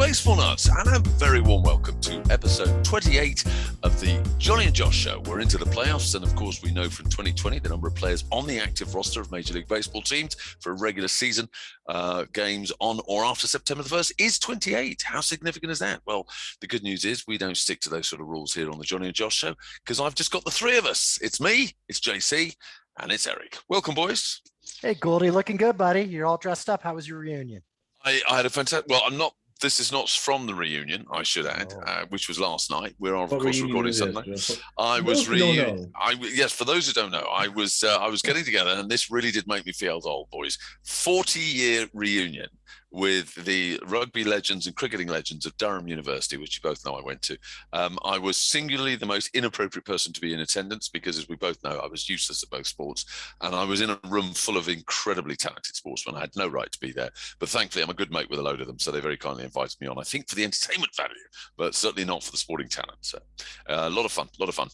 baseball nuts, and a very warm welcome to episode 28 of the Jonny and Josh show. We're into the playoffs, and of course we know from 2020 the number of players on the active roster of Major League Baseball teams for a regular season games on or after September the 1st is 28. How significant is that? Well, the good news is we don't stick to those sort of rules here on the Jonny and Josh show, because I've just got the three of us. It's me, it's JC, and it's Erik. Welcome, boys. Hey, Goldie, looking good, buddy. You're all dressed up. How was your reunion? I had a fantastic. Well, this is not from the reunion, I should add, which was last night. We're of course recording Sunday. Yes, for those who don't know, I was getting together, and this really did make me feel old, boys. 40-year reunion with the rugby legends and cricketing legends of Durham University, which you both know I went to. I was singularly the most inappropriate person to be in attendance because, as we both know, I was useless at both sports, and I was in a room full of incredibly talented sportsmen. I had no right to be there, but thankfully I'm a good mate with a load of them, so they very kindly invited me on, I think for the entertainment value, but certainly not for the sporting talent. So a lot of fun.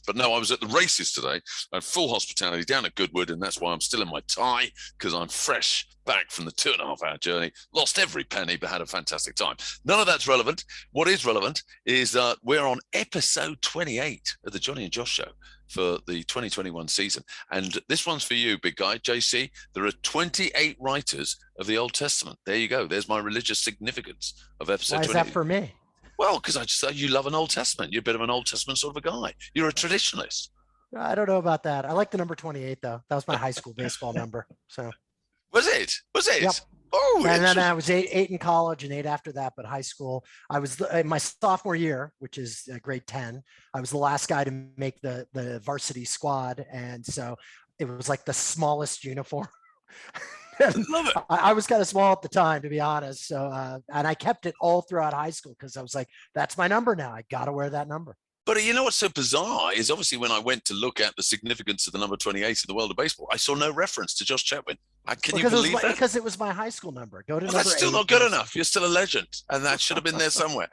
But no, I was at the races today, full hospitality down at Goodwood, and that's why I'm still in my tie, because I'm fresh back from the 2.5-hour journey, lost every penny, but had a fantastic time. None of that's relevant. What is relevant is that we're on episode 28 of the Jonny and Josh show for the 2021 season. And this one's for you, big guy, JC. There are 28 writers of the Old Testament. There you go. There's my religious significance of episode 28. Why is that for me? Well, because I just say you love an Old Testament. You're a bit of an Old Testament sort of a guy. You're a traditionalist. I don't know about that. I like the number 28, though. That was my high school baseball number. So. Was it? Yep. Oh, and then I was eight in college and 8 after that. But high school, I was in my sophomore year, which is grade 10. I was the last guy to make the varsity squad, and so it was like the smallest uniform. Love it. I was kind of small at the time, to be honest. So, and I kept it all throughout high school because I was like, "That's my number now. I got to wear that number." But you know what's so bizarre is obviously when I went to look at the significance of the number 28 in the world of baseball, I saw no reference to Josh Chatwin. Can you believe that? Because it was my high school number. Go to number that's still 8. Not good enough. You're still a legend, and that should have been there somewhere.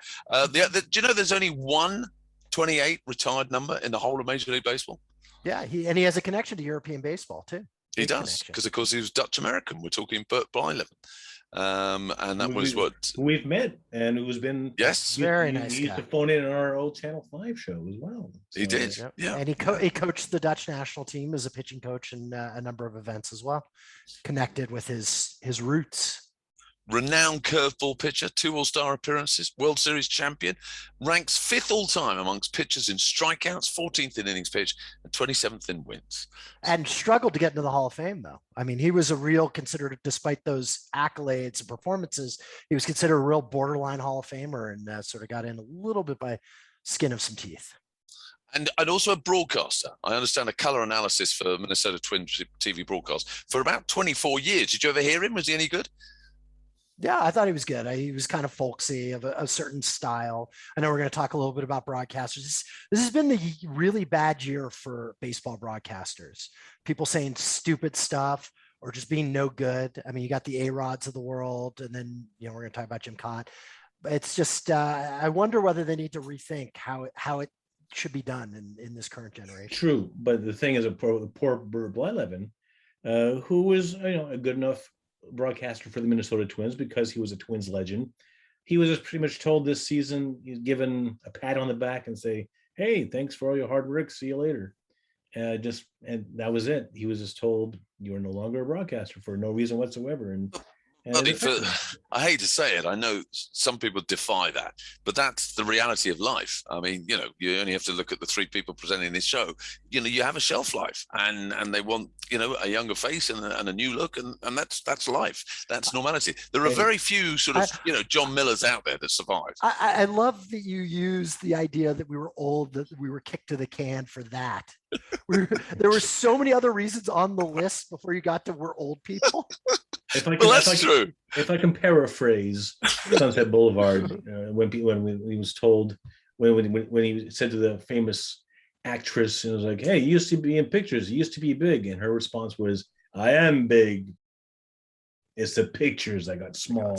Do you know there's only one 28 retired number in the whole of Major League Baseball? Yeah, he has a connection to European baseball too. He does, because of course he was Dutch American. We're talking Bert Blyleven. And that was what we've met, and who's been very nice. He used to phone in on our old Channel 5 show as well. So, he did, yeah. And he coached the Dutch national team as a pitching coach in a number of events as well. Connected with his roots. Renowned curveball pitcher, 2 All-Star appearances, World Series champion, ranks 5th all-time amongst pitchers in strikeouts, 14th in innings pitched, and 27th in wins. And struggled to get into the Hall of Fame, though. I mean, he was considered, despite those accolades and performances, he was considered a real borderline Hall of Famer, and sort of got in a little bit by skin of some teeth. And also a broadcaster. I understand a color analysis for Minnesota Twins TV broadcast for about 24 years. Did you ever hear him? Was he any good? Yeah, I thought he was good. He was kind of folksy, of a certain style. I know we're going to talk a little bit about broadcasters. This has been the really bad year for baseball broadcasters. People saying stupid stuff or just being no good. I mean, you got the A-Rods of the world, and then, we're going to talk about Jim Cott. It's just, I wonder whether they need to rethink how it should be done in this current generation. True, but the thing is, poor Bert Blyleven, who was a good enough broadcaster for the Minnesota Twins because he was a Twins legend. He was just pretty much told this season, he's given a pat on the back and say, "Hey, thanks for all your hard work. See you later." And that was it. He was just told, "You are no longer a broadcaster," for no reason whatsoever. And I hate to say it, I know some people defy that, but that's the reality of life. I mean, you only have to look at the 3 people presenting this show. You have a shelf life, and they want a younger face and a new look, and that's life. That's normality. There are very few sort of John Millers out there that survive. I love that you use the idea that we were old, that we were kicked to the can for that. There were so many other reasons on the list before you got to we're old people. True. If I can paraphrase Sunset Boulevard, when he was told, when he said to the famous actress, and it was like, "Hey, you used to be in pictures. You used to be big," and her response was, "I am big. It's the pictures that got small."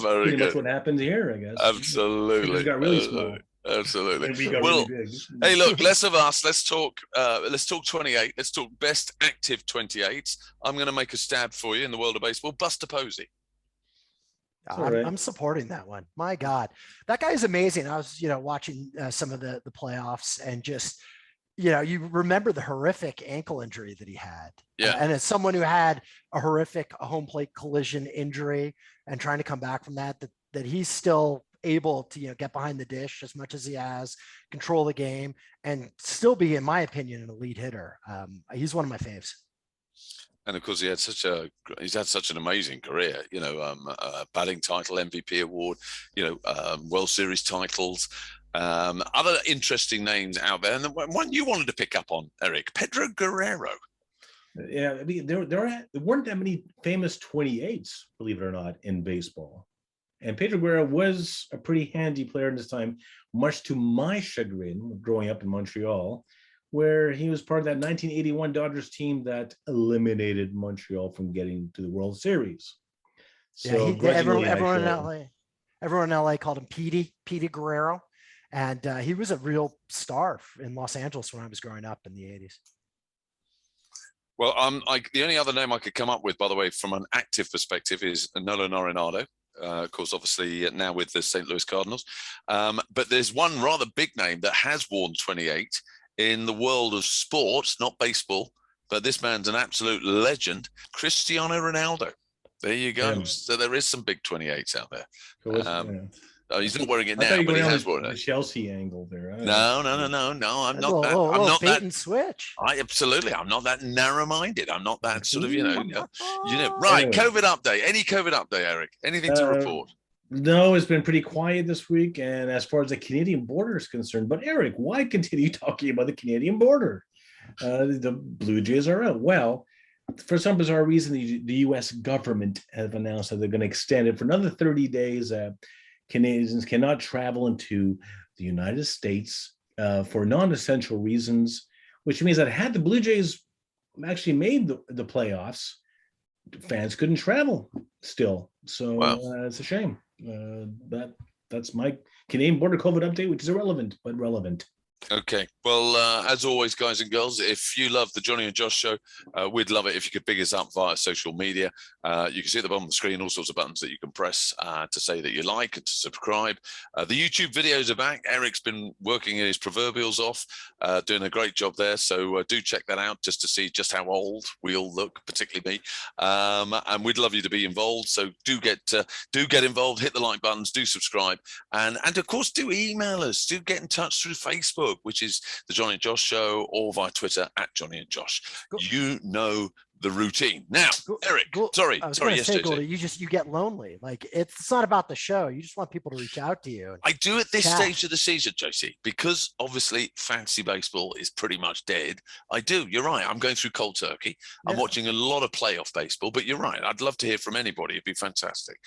Very good. That's what happened here, I guess. Absolutely. It got really small. Absolutely. Well, hey, look, less of us. Let's talk 28. Let's talk best active 28s. I'm going to make a stab for you in the world of baseball. Buster Posey. I'm supporting that one. My God, that guy is amazing. I was, watching some of the playoffs and just, you remember the horrific ankle injury that he had. Yeah. And as someone who had a horrific home plate collision injury and trying to come back from that he's still able to, get behind the dish as much as he has, control the game, and still be, in my opinion, an elite hitter. He's one of my faves. And of course, he's had such an amazing career. Batting title, MVP award, World Series titles. Other interesting names out there, and the one you wanted to pick up on, Erik, Pedro Guerrero. Yeah, I mean, there weren't that many famous 28s, believe it or not, in baseball. And Pedro Guerrero was a pretty handy player in this time, much to my chagrin, growing up in Montreal, where he was part of that 1981 Dodgers team that eliminated Montreal from getting to the World Series. So everyone in LA called him Petey Guerrero. And he was a real star in Los Angeles when I was growing up in the 80s. Well, the only other name I could come up with, by the way, from an active perspective, is Nolan Arenado. Of course, obviously now with the St. Louis Cardinals. But there's one rather big name that has worn 28 in the world of sports, not baseball, but this man's an absolute legend, Cristiano Ronaldo. There you go. Yeah. So there is some big 28s out there. He's not wearing it now, but he has worn it. The Chelsea angle there. No. I'm not that. I'm not that. And switch. I'm not that narrow-minded. I'm not that sort of, Right. Anyway. COVID update. Any COVID update, Erik? Anything to report? No, it's been pretty quiet this week. And as far as the Canadian border is concerned, but Erik, why continue talking about the Canadian border? The Blue Jays are out. Well, for some bizarre reason, the U.S. government have announced that they're going to extend it for another 30 days. Canadians cannot travel into the United States for non-essential reasons, which means that had the Blue Jays actually made the playoffs, fans couldn't travel still. So it's a shame. That's my Canadian border COVID update, which is irrelevant, but relevant. Okay. Well, as always, guys and girls, if you love the Jonny and Josh show, we'd love it if you could big us up via social media. You can see at the bottom of the screen all sorts of buttons that you can press to say that you like and to subscribe. The YouTube videos are back. Erik's been working his proverbials off, doing a great job there. So do check that out just to see just how old we all look, particularly me. And we'd love you to be involved. So do get involved. Hit the like buttons. Do subscribe, and of course do email us. Do get in touch through Facebook, which is the Jonny and Josh show, or via Twitter at Jonny and Josh. Cool. You know the routine. Now, Erik, sorry. Yes, Goldie, you get lonely. Like it's not about the show. You just want people to reach out to you. I do at this stage of the season, JC, because obviously fantasy baseball is pretty much dead. I do. You're right. I'm going through cold turkey. I'm watching a lot of playoff baseball, but you're right. I'd love to hear from anybody. It'd be fantastic.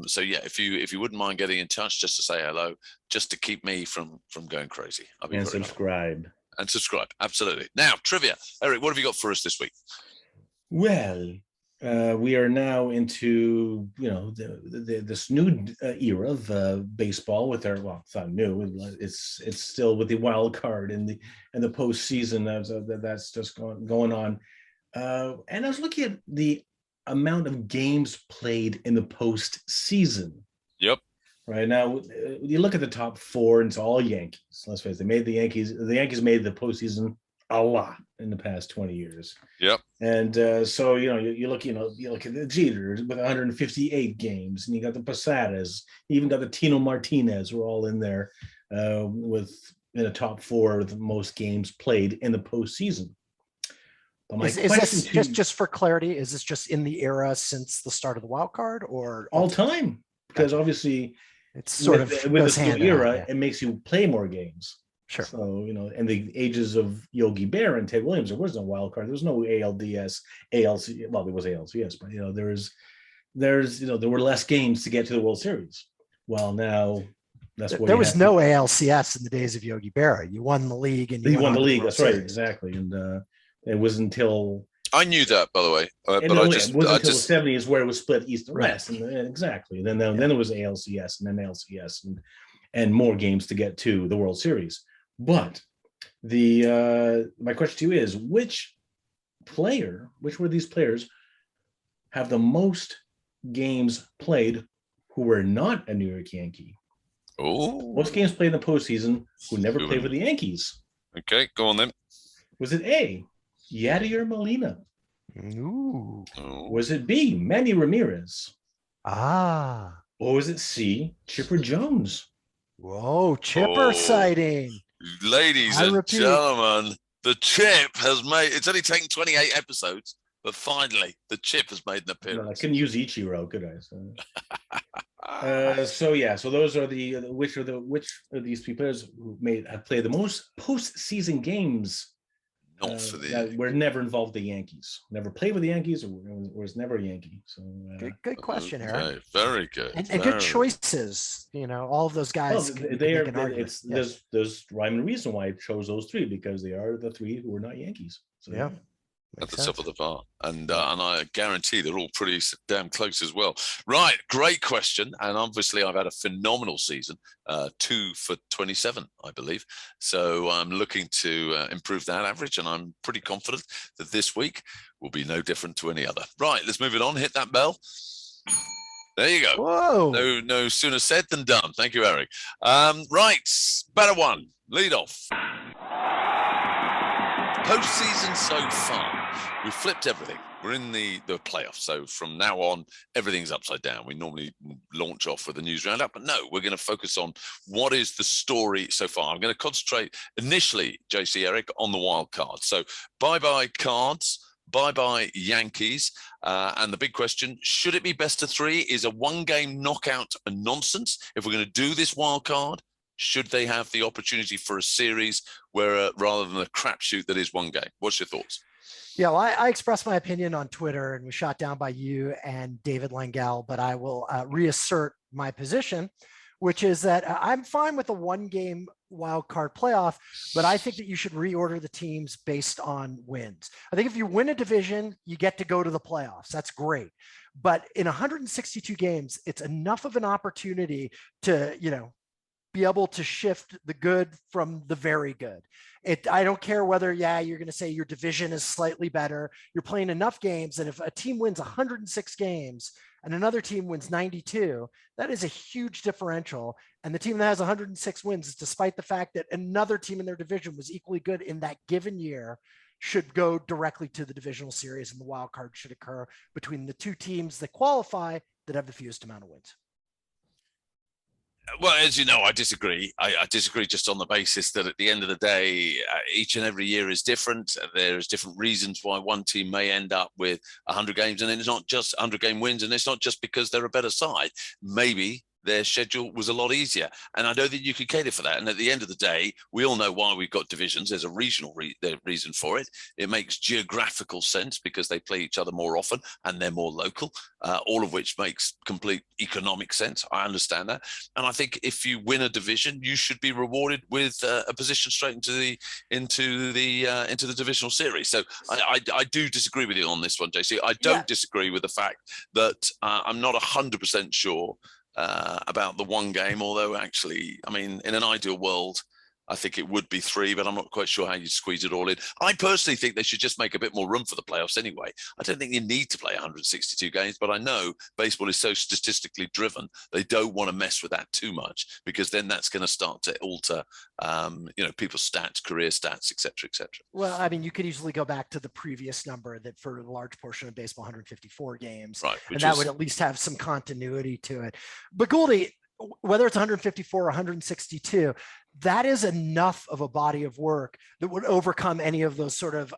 So yeah, if you wouldn't mind getting in touch just to say hello, just to keep me from going crazy. And subscribe. And subscribe. Absolutely. Now, trivia. Erik, what have you got for us this week? Well, we are now into this new era of baseball with our it's not new. It's still with the wild card and the postseason that's just going on. And I was looking at the amount of games played in the postseason. Yep. Right now, you look at the top four, and it's all Yankees. Let's face it, the Yankees made the postseason a lot in the past 20 years. Yep. And so you look at the Jeters with 158 games, and you got the Posadas, you even got the Tino Martinez, who are all in there with in the top four of the most games played in the postseason. Is this just for clarity? Is this just in the era since the start of the wild card, or all time? Because obviously, it's sort of with the era, it makes you play more games. Sure. So, in the ages of Yogi Berra and Ted Williams, there was no wild card. There was no ALDS, ALC. Well, there was ALCS, but there were less games to get to the World Series. Well, now that's what there was no ALCS in the days of Yogi Berra. You won the league, and you won the league. That's right, exactly. And it was until I knew that, by the way, but it wasn't until the 70s where it was split east and west, and exactly. And then it was ALCS, and then LCS, and more games to get to the World Series. But my question to you is, which were these players have the most games played who were not a New York Yankee. Oh. Most games played in the postseason who never played with the Yankees. Okay, go on then. Was it A, Yadier Molina? Ooh. Was it B, Manny Ramirez? Ah. Or was it C, Chipper Jones? Whoa, Chipper sighting. Ladies and gentlemen, the Chip has made, it's only taken 28 episodes, but finally the Chip has made an appearance. No, I couldn't use Ichiro, could I? So those are which of these three players who have played the most postseason games that were never involved the Yankees, never played with the Yankees, or was never a Yankee. So good question, Erik. Very good, and good choices. All of those guys. There's rhyme and reason why I chose those three, because they are the three who were not Yankees. So, yeah. At the top of the bar, and I guarantee they're all pretty damn close as well. Right, great question, and obviously I've had a phenomenal season, 2 for 27, I believe. So I'm looking to improve that average, and I'm pretty confident that this week will be no different to any other. Right, let's move it on. Hit that bell. There you go. Whoa! No sooner said than done. Thank you, Erik. Right, batter one, lead off. Postseason so far. We've flipped everything. We're in the playoffs. So from now on, everything's upside down. We normally launch off with a news roundup, but no, we're going to focus on what is the story so far. I'm going to concentrate initially, JC, Erik, on the wild card. So bye-bye cards, bye-bye Yankees. And the big question, should it be best of three? Is a one-game knockout a nonsense? If we're going to do this wild card, should they have the opportunity for a series where rather than a crapshoot that is one game? What's your thoughts? Yeah, well, I expressed my opinion on Twitter and was shot down by you and David Langell, but I will reassert my position, which is that I'm fine with a one-game wild card playoff, but I think that you should reorder the teams based on wins. I think if you win a division, you get to go to the playoffs. That's great. But in 162 games, it's enough of an opportunity to, be able to shift the good from the very good. I don't care whether, you're going to say your division is slightly better. You're playing enough games. And if a team wins 106 games and another team wins 92, that is a huge differential. And the team that has 106 wins, despite the fact that another team in their division was equally good in that given year, should go directly to the divisional series, and the wild card should occur between the two teams that qualify that have the fewest amount of wins. Well, as you know, I disagree. I disagree just on the basis that at the end of the day, each and every year is different. There's different reasons why one team may end up with 100 games, and it's not just 100 game wins, and it's not just because they're a better side. Maybe their schedule was a lot easier, and I don't think you can cater for that. And at the end of the day, we all know why we've got divisions. There's a regional reason for it. It makes geographical sense because they play each other more often and they're more local, all of which makes complete economic sense. I understand that, and I think if you win a division, you should be rewarded with a position straight into the divisional series. So I do disagree with you on this one, JC. I don't disagree with the fact that I'm not 100% sure about the one game, although actually, I mean, in an ideal world, I think it would be three, but I'm not quite sure how you'd squeeze it all in. I personally think they should just make a bit more room for the playoffs anyway. I don't think you need to play 162 games, but I know baseball is so statistically driven, they don't want to mess with that too much, because then that's going to start to alter, people's stats, career stats, et cetera, et cetera. Well, I mean, you could easily go back to the previous number that for a large portion of baseball, 154 games, right? And that would at least have some continuity to it. But Goldie, whether it's 154 or 162, that is enough of a body of work that would overcome any of those sort of,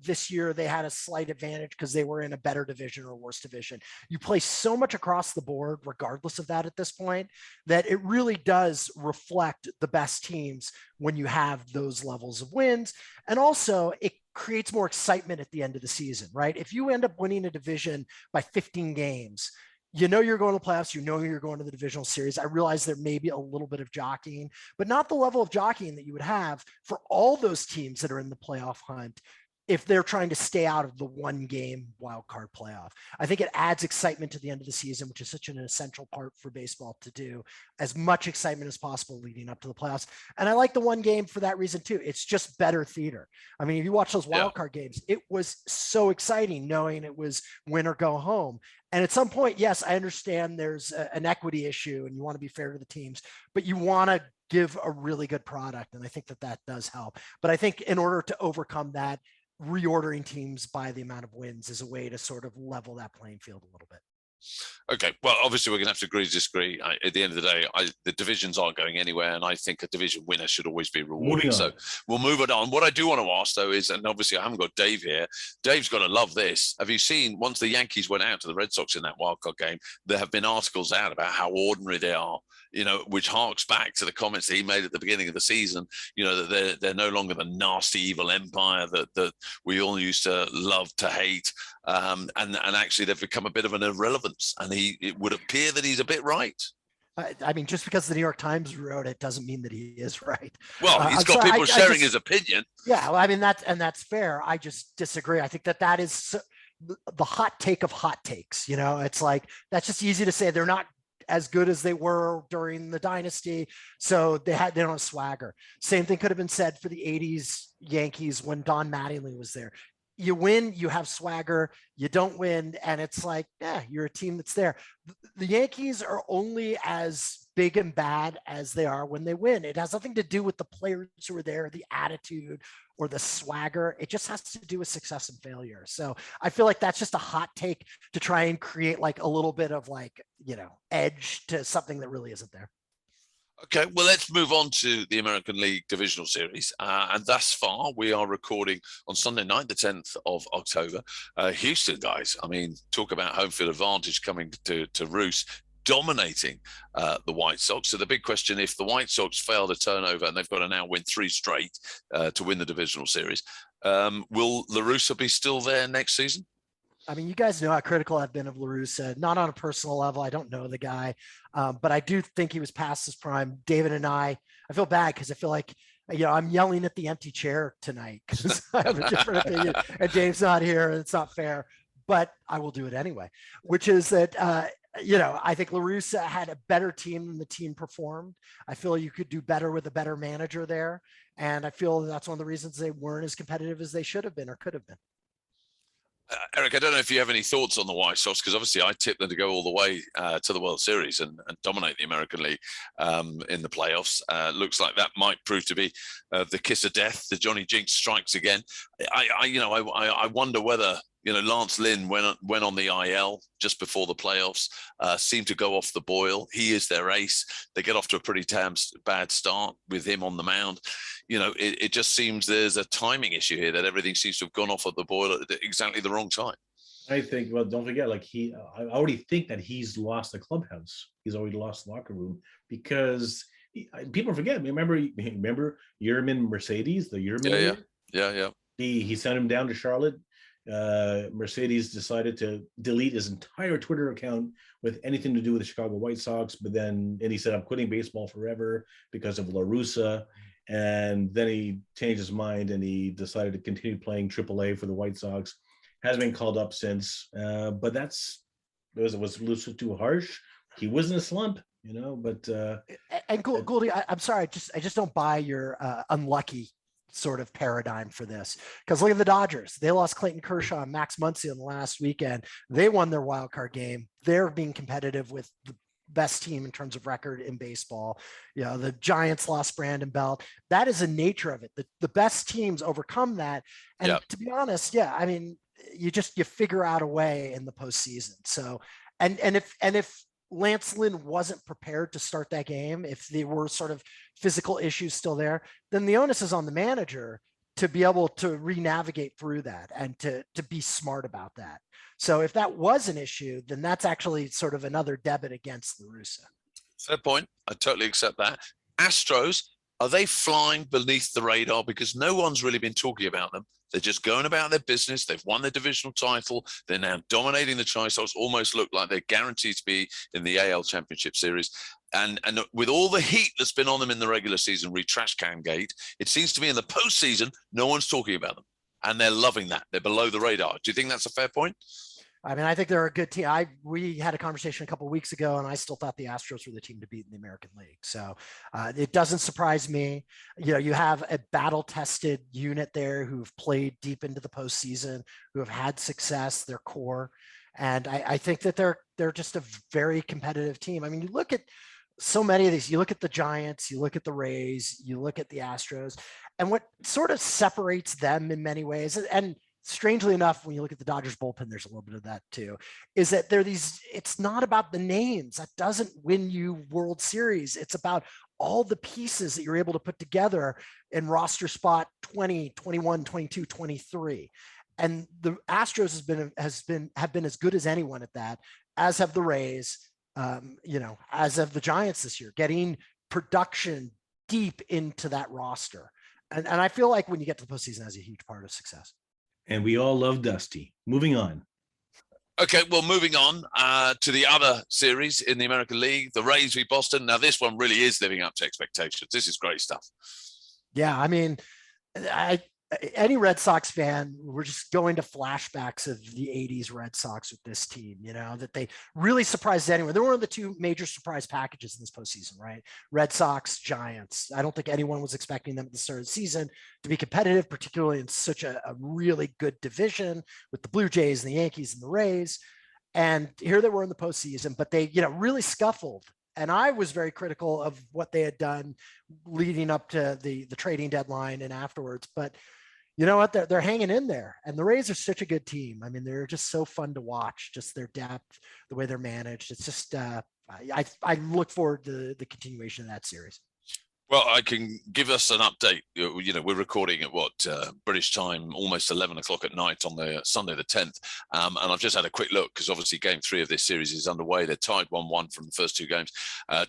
this year they had a slight advantage because they were in a better division or worse division. You play so much across the board, regardless of that at this point, that it really does reflect the best teams when you have those levels of wins. And also it creates more excitement at the end of the season, right? If you end up winning a division by 15 games, you're going to the playoffs, you're going to the divisional series. I realize there may be a little bit of jockeying, but not the level of jockeying that you would have for all those teams that are in the playoff hunt if they're trying to stay out of the one game wild card playoff. I think it adds excitement to the end of the season, which is such an essential part for baseball to do, as much excitement as possible leading up to the playoffs. And I like the one game for that reason too. It's just better theater. I mean, if you watch those wild card games, it was so exciting knowing it was win or go home. And at some point, yes, I understand there's an equity issue and you want to be fair to the teams, but you want to give a really good product. And I think that does help. But I think in order to overcome that, reordering teams by the amount of wins is a way to sort of level that playing field a little bit. Okay, well, obviously we're going to have to agree to disagree. At the end of the day, the divisions aren't going anywhere, and I think a division winner should always be rewarded. So we'll move it on. What I do want to ask, though, is, and obviously I haven't got Dave here. Dave's got to love this. Have you seen, once the Yankees went out to the Red Sox in that wildcard game, there have been articles out about how ordinary they are, you know, which harks back to the comments that he made at the beginning of the season, you know, that they're no longer the nasty, evil empire that we all used to love to hate. And actually they've become a bit of an irrelevance. And it would appear that he's a bit right. I mean, just because the New York Times wrote it doesn't mean that he is right. Well, he's got people sharing his opinion. Yeah, well, I mean, that's fair. I just disagree. I think that is the hot take of hot takes. You know, it's like, that's just easy to say. They're not as good as they were during the dynasty. So they don't have swagger. Same thing could have been said for the 80s Yankees when Don Mattingly was there. You win, you have swagger, you don't win, and it's like, yeah, you're a team that's there. The Yankees are only as big and bad as they are when they win. It has nothing to do with the players who are there, the attitude or the swagger. It just has to do with success and failure. So I feel like that's just a hot take to try and create like a little bit of like, you know, edge to something that really isn't there. Okay, well, let's move on to the American League Divisional Series. And thus far, we are recording on Sunday night, the 10th of October. Houston, guys, I mean, talk about home field advantage coming to roost, dominating the White Sox. So the big question, if the White Sox fail to turn over and they've got to now win 3 straight to win the Divisional Series, will La Russa be still there next season? I mean, you guys know how critical I've been of La Russa, not on a personal level. I don't know the guy, but I do think he was past his prime. David and I feel bad because I feel like, you know, I'm yelling at the empty chair tonight because I have a different opinion and Dave's not here and it's not fair, but I will do it anyway, which is that, you know, I think La Russa had a better team than the team performed. I feel you could do better with a better manager there. And I feel that's one of the reasons they weren't as competitive as they should have been or could have been. Erik, I don't know if you have any thoughts on the White Sox, because obviously I tipped them to go all the way to the World Series and dominate the American League in the playoffs. Looks like that might prove to be the kiss of death. The Johnny Jinx strikes again. I wonder whether, you know, Lance Lynn went on the IL just before the playoffs, seemed to go off the boil. He is their ace. They get off to a pretty bad start with him on the mound. You know, it just seems there's a timing issue here, that everything seems to have gone off of the boil at exactly the wrong time. I think, well, don't forget, like I already think that he's lost the clubhouse. He's already lost the locker room because people forget. Remember Yerman Mercedes, the Yerman? Yeah. He sent him down to Charlotte. Mercedes decided to delete his entire Twitter account with anything to do with the Chicago White Sox, but then he said, I'm quitting baseball forever because of La Russa. And then he changed his mind and he decided to continue playing AAA for the White Sox. Hasn't been called up since, but was a little too harsh. He was in a slump, you know. But and Goldie, I'm sorry, I just don't buy your unlucky sort of paradigm for this, because look at the Dodgers. They lost Clayton Kershaw and Max Muncy on the last weekend. They won their wild card game. They're being competitive with the best team in terms of record in baseball. You know, the Giants lost Brandon Belt. That is the nature of it. The best teams overcome that. And to be honest, I mean, you figure out a way in the postseason. So, and if Lance Lynn wasn't prepared to start that game, if there were sort of physical issues still there, then the onus is on the manager to be able to re-navigate through that and to be smart about that. So if that was an issue, then that's actually sort of another debit against La Russa. Fair point. I totally accept that. Astros, are they flying beneath the radar? Because no one's really been talking about them. They're just going about their business. They've won their divisional title. They're now dominating the Chi Sox, almost look like they're guaranteed to be in the AL Championship Series. And with all the heat that's been on them in the regular season, trash can gate, it seems to me in the postseason, no one's talking about them. and they're loving that. They're below the radar. Do you think that's a fair point? I mean, I think they're a good team. We had a conversation a couple of weeks ago, and I still thought the Astros were the team to beat in the American League. So it doesn't surprise me. You know, you have a battle-tested unit there who've played deep into the postseason, who have had success, their core, and I think that they're just a very competitive team. I mean, you look at so many of these. You look at the Giants, you look at the Rays, you look at the Astros, and what sort of separates them in many ways, and strangely enough, when you look at the Dodgers bullpen, there's a little bit of that too, is that it's not about the names. That doesn't win you World Series. It's about all the pieces that you're able to put together in roster spot 20, 21, 22, 23. And the Astros have been as good as anyone at that, as have the Rays, as have the Giants this year, getting production deep into that roster. And I feel like when you get to the postseason, that's a huge part of success. And we all love Dusty. Moving on. Okay, well, moving on to the other series in the American League, the Rays v Boston. Now, this one really is living up to expectations. This is great stuff. Yeah, I mean, any Red Sox fan, we're just going to flashbacks of the 80s Red Sox with this team, that they really surprised anyone. They were one of the two major surprise packages in this postseason, right? Red Sox, Giants. I don't think anyone was expecting them at the start of the season to be competitive, particularly in such a really good division with the Blue Jays and the Yankees and the Rays. And here they were in the postseason, but they, really scuffled. And I was very critical of what they had done leading up to the trading deadline and afterwards. But you know what? They're hanging in there. And the Rays are such a good team. I mean, they're just so fun to watch, just their depth, the way they're managed. It's just, I look forward to the continuation of that series. Well, I can give us an update. We're recording at British time, almost 11 o'clock at night on the Sunday, the 10th. And I've just had a quick look because obviously game 3 of this series is underway. They're tied 1-1 from the first 2 games.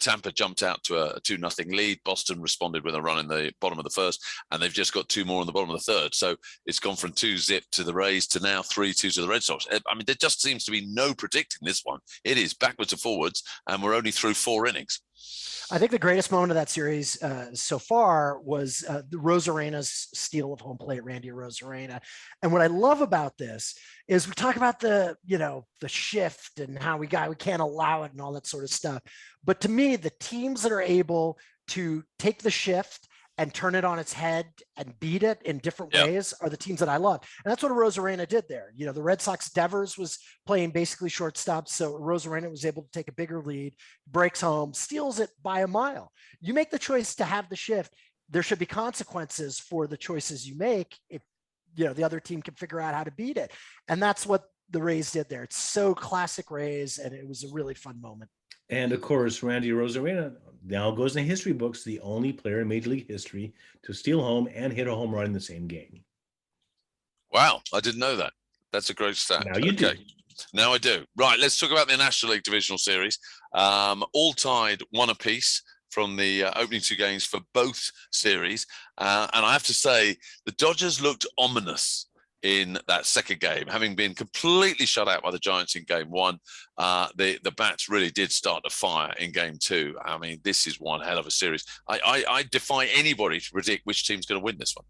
Tampa jumped out to a 2-0 lead. Boston responded with a run in the bottom of the first, and they've just got 2 more in the bottom of the third. So it's gone from 2-0 to the Rays to now 3-2 to the Red Sox. I mean, there just seems to be no predicting this one. It is backwards and forwards, and we're only through 4 innings. I think the greatest moment of that series so far was the Rosarena's steal of home plate, Randy Arozarena. And what I love about this is we talk about the shift and how we can't allow it and all that sort of stuff. But to me, the teams that are able to take the shift and turn it on its head and beat it in different ways are the teams that I love. And that's what Arozarena did there. The Red Sox Devers was playing basically shortstop. So Arozarena was able to take a bigger lead, breaks home, steals it by a mile. You make the choice to have the shift. There should be consequences for the choices you make if, the other team can figure out how to beat it. And that's what the Rays did there. It's so classic Rays, and it was a really fun moment. And of course, Randy Arozarena now goes in the history books, the only player in Major League history to steal home and hit a home run in the same game. Wow, I didn't know that. That's a great stat. Now you do. Now I do. Right, let's talk about the National League Divisional Series. All tied 1 apiece from the opening 2 games for both series. And I have to say, the Dodgers looked ominous in that second game, having been completely shut out by the Giants in game 1. The bats really did start to fire in game 2. I mean, this is one hell of a series. I defy anybody to predict which team's going to win this one.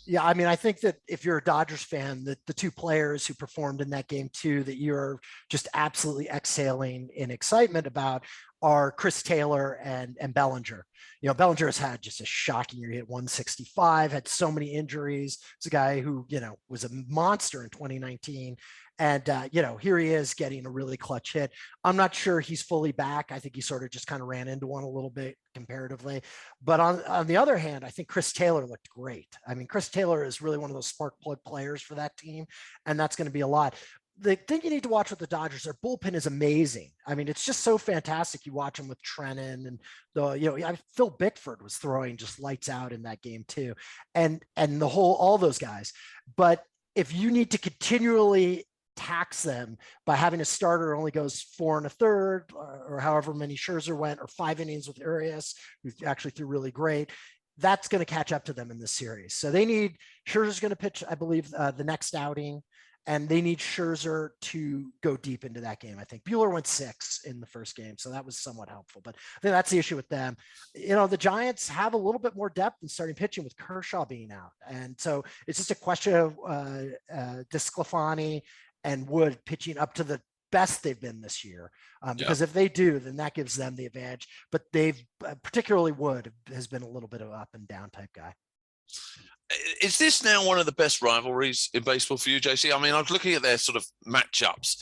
Yeah, I mean, I think that if you're a Dodgers fan, that the 2 players who performed in that game 2 that you're just absolutely exhaling in excitement about are Chris Taylor and Bellinger. Bellinger has had just a shocking year. He hit 165, had so many injuries. It's a guy who, was a monster in 2019. And, here he is getting a really clutch hit. I'm not sure he's fully back. I think he sort of just kind of ran into one a little bit comparatively. But on the other hand, I think Chris Taylor looked great. I mean, Chris Taylor is really one of those spark plug players for that team. And that's going to be a lot. The thing you need to watch with the Dodgers, their bullpen is amazing. I mean, it's just so fantastic. You watch them with Trennan and Phil Bickford was throwing just lights out in that game too. And all those guys. But if you need to continually tax them by having a starter who only goes 4 1/3 or however many Scherzer went, or 5 innings with Urias, who actually threw really great, that's going to catch up to them in this series. So they need Scherzer's going to pitch, I believe, the next outing. and they need Scherzer to go deep into that game. I think Buehler went 6 in the first game, so that was somewhat helpful. But I think that's the issue with them. The Giants have a little bit more depth in starting pitching with Kershaw being out, and so it's just a question of DeSclafani and Wood pitching up to the best they've been this year, because if they do, then that gives them the advantage. But they've particularly Wood has been a little bit of up and down type guy. Is this now one of the best rivalries in baseball for you, JC? I mean, I was looking at their sort of matchups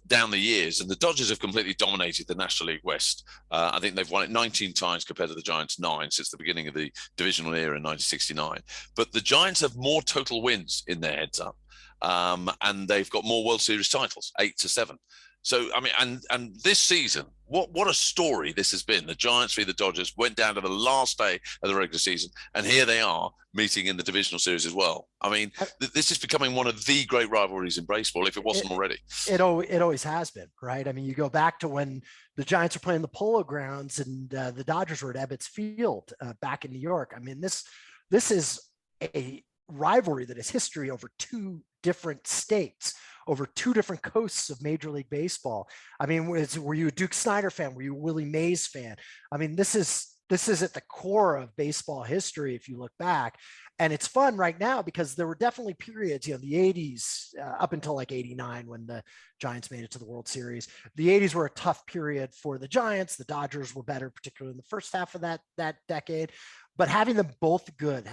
down the years, and the Dodgers have completely dominated the National League West. I think they've won it 19 times compared to the Giants 9 since the beginning of the divisional era in 1969. But the Giants have more total wins in their heads up, and they've got more World Series titles, 8-7. So, I mean, and this season, what a story this has been. The Giants v. the Dodgers went down to the last day of the regular season, and here they are meeting in the divisional series as well. I mean, this is becoming one of the great rivalries in baseball, if it wasn't already. It always has been, right? I mean, you go back to when the Giants were playing the Polo Grounds and the Dodgers were at Ebbets Field back in New York. I mean, this is a rivalry that is history over 2 different states, over 2 different coasts of Major League Baseball. I mean, were you a Duke Snyder fan? Were you a Willie Mays fan? I mean, this is at the core of baseball history if you look back. And it's fun right now because there were definitely periods, the 80s up until like 89 when the Giants made it to the World Series. The 80s were a tough period for the Giants. The Dodgers were better, particularly in the first half of that decade. But having them both good,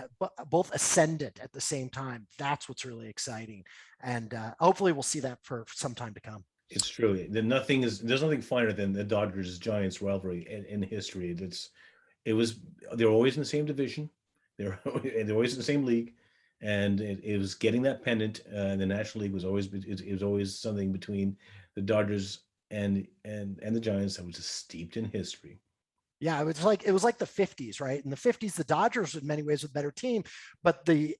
both ascendant at the same time, that's what's really exciting. And hopefully we'll see that for some time to come. It's true. There's nothing finer than the Dodgers-Giants rivalry in history. They're always in the same division. They're always in the same league. And it was getting that pennant in the National League was always something between the Dodgers and the Giants that was just steeped in history. Yeah, it was like the 50s, right? In the 50s, the Dodgers in many ways were a better team, but the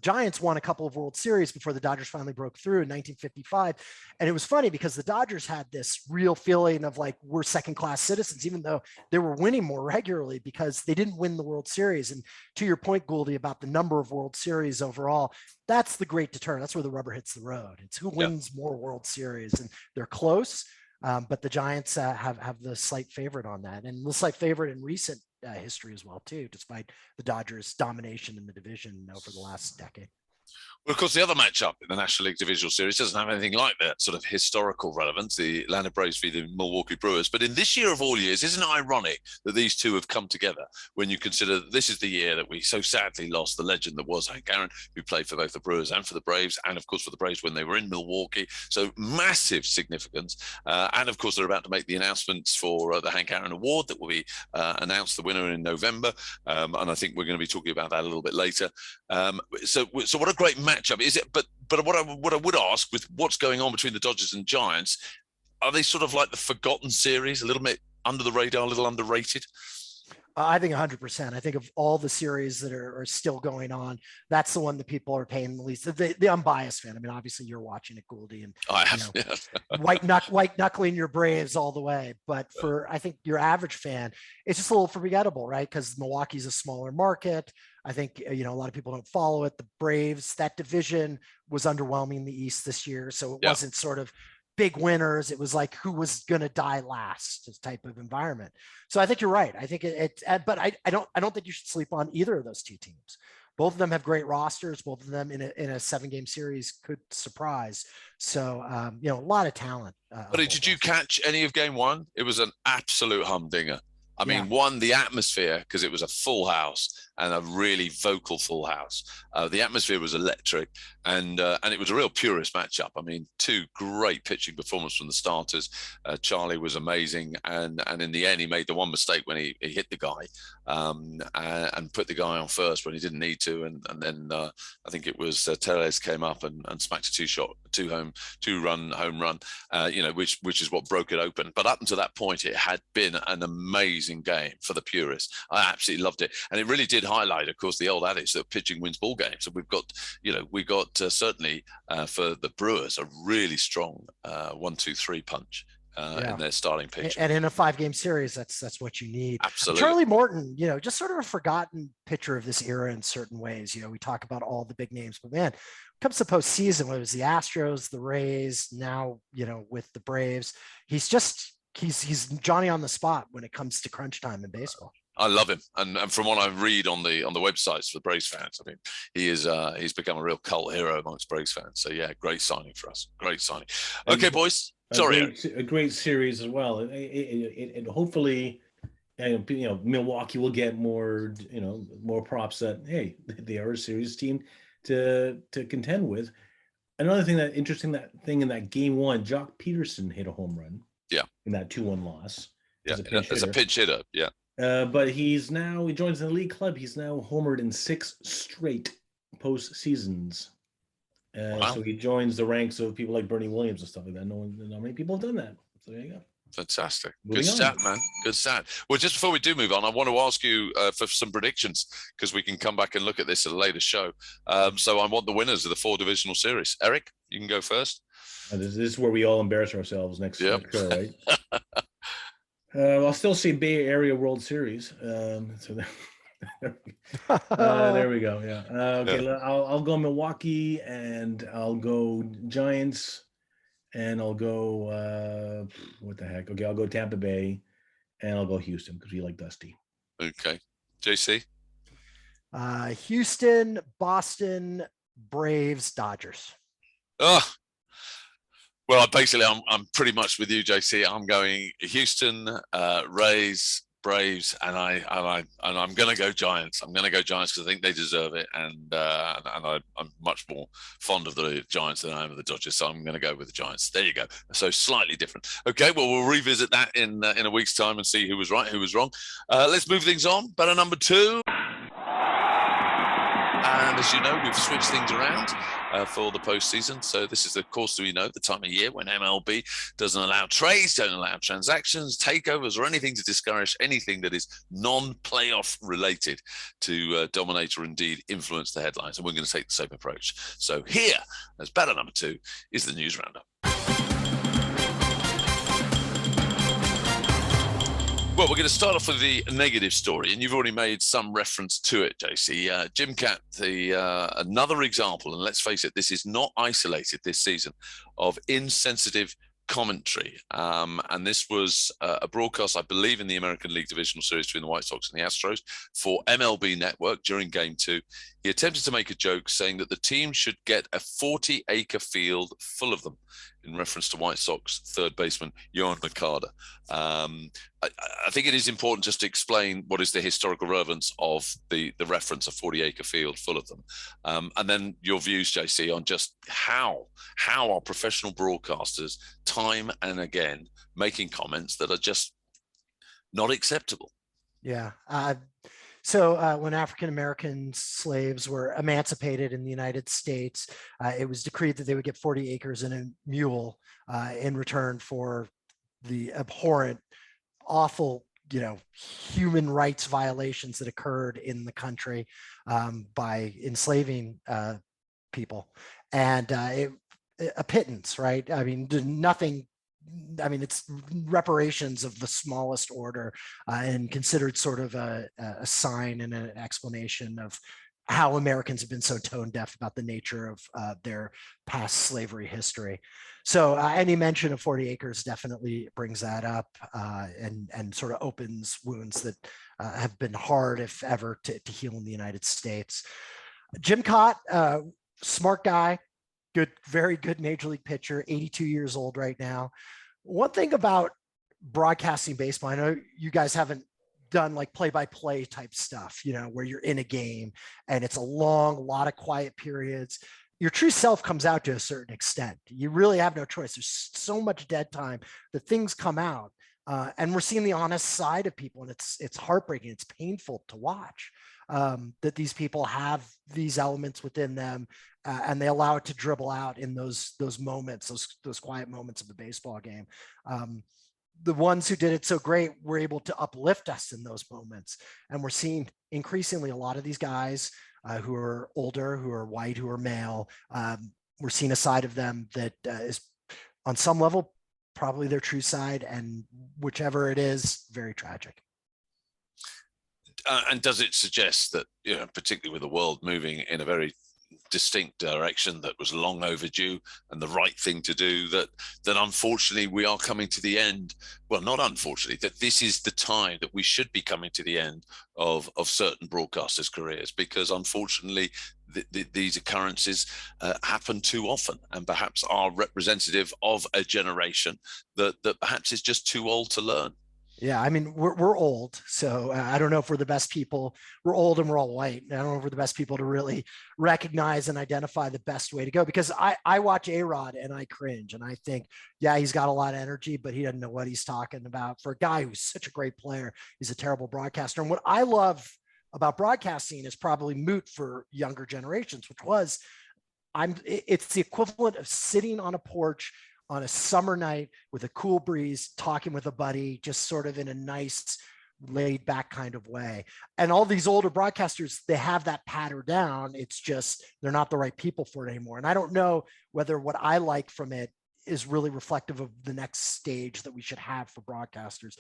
Giants won a couple of World Series before the Dodgers finally broke through in 1955. And it was funny because the Dodgers had this real feeling of like, we're second-class citizens, even though they were winning more regularly because they didn't win the World Series. And to your point, Gouldy, about the number of World Series overall, that's the great deterrent. That's where the rubber hits the road. It's who wins more World Series, and they're close. But the Giants have the slight favorite on that, and the slight favorite in recent history as well, too, despite the Dodgers' domination in the division over the last decade. Well, of course, the other matchup in the National League Divisional Series doesn't have anything like that sort of historical relevance, the Atlanta Braves v. the Milwaukee Brewers. But in this year of all years, isn't it ironic that these two have come together when you consider that this is the year that we so sadly lost the legend that was Hank Aaron, who played for both the Brewers and for the Braves, and of course for the Braves when they were in Milwaukee. So massive significance. And of course, they're about to make the announcements for the Hank Aaron Award that will be announced the winner in November. And I think we're going to be talking about that a little bit later. So what a great matchup is it? But what I would ask, with what's going on between the Dodgers and Giants, are they sort of like the forgotten series, a little bit under the radar, a little underrated? I think 100%. I think of all the series that are still going on, that's the one that people are paying the least. The unbiased fan. I mean, obviously you're watching it, Gouldy, and I have, white knuckling your Braves all the way. But for, I think, your average fan, it's just a little forgettable, right? Because Milwaukee's a smaller market. I think, a lot of people don't follow it. The Braves, that division was underwhelming in the East this year. So it wasn't sort of big winners. It was like who was going to die last, this type of environment. So I think you're right. I think but I don't think you should sleep on either of those two teams. Both of them have great rosters. Both of them in a 7-game series could surprise. So, a lot of talent. But did you catch any of game 1? It was an absolute humdinger. I mean, one, the atmosphere, because it was a full house and a really vocal full house. The atmosphere was electric, and it was a real purist matchup. I mean, 2 great pitching performances from the starters. Charlie was amazing, and in the end, he made the one mistake when he hit the guy and put the guy on first when he didn't need to, and then I think it was Teres came up and smacked a 2-run home run, which is what broke it open. But up until that point, it had been an amazing game for the purists. I absolutely loved it, and it really did highlight, of course, the old adage that pitching wins ball games. So we got certainly for the Brewers a really strong 1-2-3 punch in their starting pitch. And in a 5-game series, that's what you need. Absolutely. Charlie Morton, just sort of a forgotten pitcher of this era in certain ways. We talk about all the big names, but man, comes to postseason, whether it was the Astros, the Rays, now, with the Braves, he's Johnny on the spot when it comes to crunch time in baseball. I love him, and from what I read on the websites for the Braves fans, I mean, he's become a real cult hero amongst Braves fans. So yeah, great signing for us. Great signing. Okay, boys. Sorry, a great series as well. And hopefully, Milwaukee will get more props that, hey, they are a series team to contend with. Another thing in that game one, Jock Peterson hit a home run. Yeah. In that 2-1 loss. Yeah, as a pinch hitter. Yeah. But he joins the league club. He's now homered in 6 straight postseasons. Wow. So he joins the ranks of people like Bernie Williams and stuff like that. Not many people have done that. So there you go. Fantastic. Good stat, man. Good stat. Well, just before we do move on, I want to ask you for some predictions, because we can come back and look at this at a later show. So I want the winners of the 4 divisional series. Erik, you can go first. This is where we all embarrass ourselves next show, right? I'll still say Bay Area World Series. There we go. Yeah. Okay. Yeah. I'll go Milwaukee, and I'll go Giants, and I'll go what the heck? Okay, I'll go Tampa Bay, and I'll go Houston because we like Dusty. Okay, JC. Houston, Boston, Braves, Dodgers. Oh. Well, basically, I'm pretty much with you, JC. I'm going Houston, Rays, Braves, and I'm going to go Giants. I'm going to go Giants because I think they deserve it, and I'm much more fond of the Giants than I am of the Dodgers. So I'm going to go with the Giants. There you go. So slightly different. Okay, well, we'll revisit that in a week's time and see who was right, who was wrong. Let's move things on. Better number 2. And as you know, we've switched things around for the postseason. So this is, of course, the time of year when MLB doesn't allow trades, don't allow transactions, takeovers, or anything to discourage anything that is non-playoff related to dominate or indeed influence the headlines. And we're going to take the same approach. So here, as batter number 2, is the News Roundup. Well, we're going to start off with the negative story, and you've already made some reference to it, JC. Jim Cat, another example, and let's face it, this is not isolated this season, of insensitive commentary. And this was a broadcast, I believe, in the American League Divisional Series between the White Sox and the Astros for MLB Network during Game 2. He attempted to make a joke saying that the team should get a 40-acre field full of them, in reference to White Sox third baseman Yohan Moncada. I think it is important just to explain what is the historical relevance of the reference, a 40-acre field full of them. And then your views, JC, on just how are professional broadcasters time and again making comments that are just not acceptable. Yeah. So when African-American slaves were emancipated in the United States, it was decreed that they would get 40 acres and a mule in return for the abhorrent, awful, human rights violations that occurred in the country by enslaving people. And a pittance, right? I mean, nothing. I mean, it's reparations of the smallest order and considered sort of a sign and an explanation of how Americans have been so tone deaf about the nature of their past slavery history. So any mention of 40 acres definitely brings that up and sort of opens wounds that have been hard, if ever, to heal in the United States. Jim Cott, smart guy, good, very good major league pitcher, 82 years old right now. One thing about broadcasting baseball, I know you guys haven't done like play-by-play type stuff, where you're in a game and it's a lot of quiet periods. Your true self comes out to a certain extent. You really have no choice. There's so much dead time that things come out. And we're seeing the honest side of people, and it's heartbreaking. It's painful to watch that these people have these elements within them, and they allow it to dribble out in those moments, those quiet moments of the baseball game. The ones who did it so great were able to uplift us in those moments, and we're seeing increasingly a lot of these guys who are older, who are white, who are male. We're seeing a side of them that is on some level probably their true side, and whichever it is, very tragic. And does it suggest that, particularly with the world moving in a very distinct direction that was long overdue and the right thing to do, that unfortunately we are coming to the end? Well, not unfortunately, that this is the time that we should be coming to the end of certain broadcasters' careers, because unfortunately these occurrences happen too often, and perhaps are representative of a generation that perhaps is just too old to learn. Yeah, I mean, we're old, so I don't know if we're the best people. We're old and we're all white. I don't know if we're the best people to really recognize and identify the best way to go, because I watch A-Rod and I cringe, and I think, yeah, he's got a lot of energy, but he doesn't know what he's talking about. For a guy who's such a great player, he's a terrible broadcaster. And what I love about broadcasting is probably moot for younger generations, which was, it's the equivalent of sitting on a porch on a summer night with a cool breeze, talking with a buddy, just sort of in a nice, laid back kind of way. And all these older broadcasters, they have that patter down. It's just, they're not the right people for it anymore. And I don't know whether what I like from it is really reflective of the next stage that we should have for broadcasters.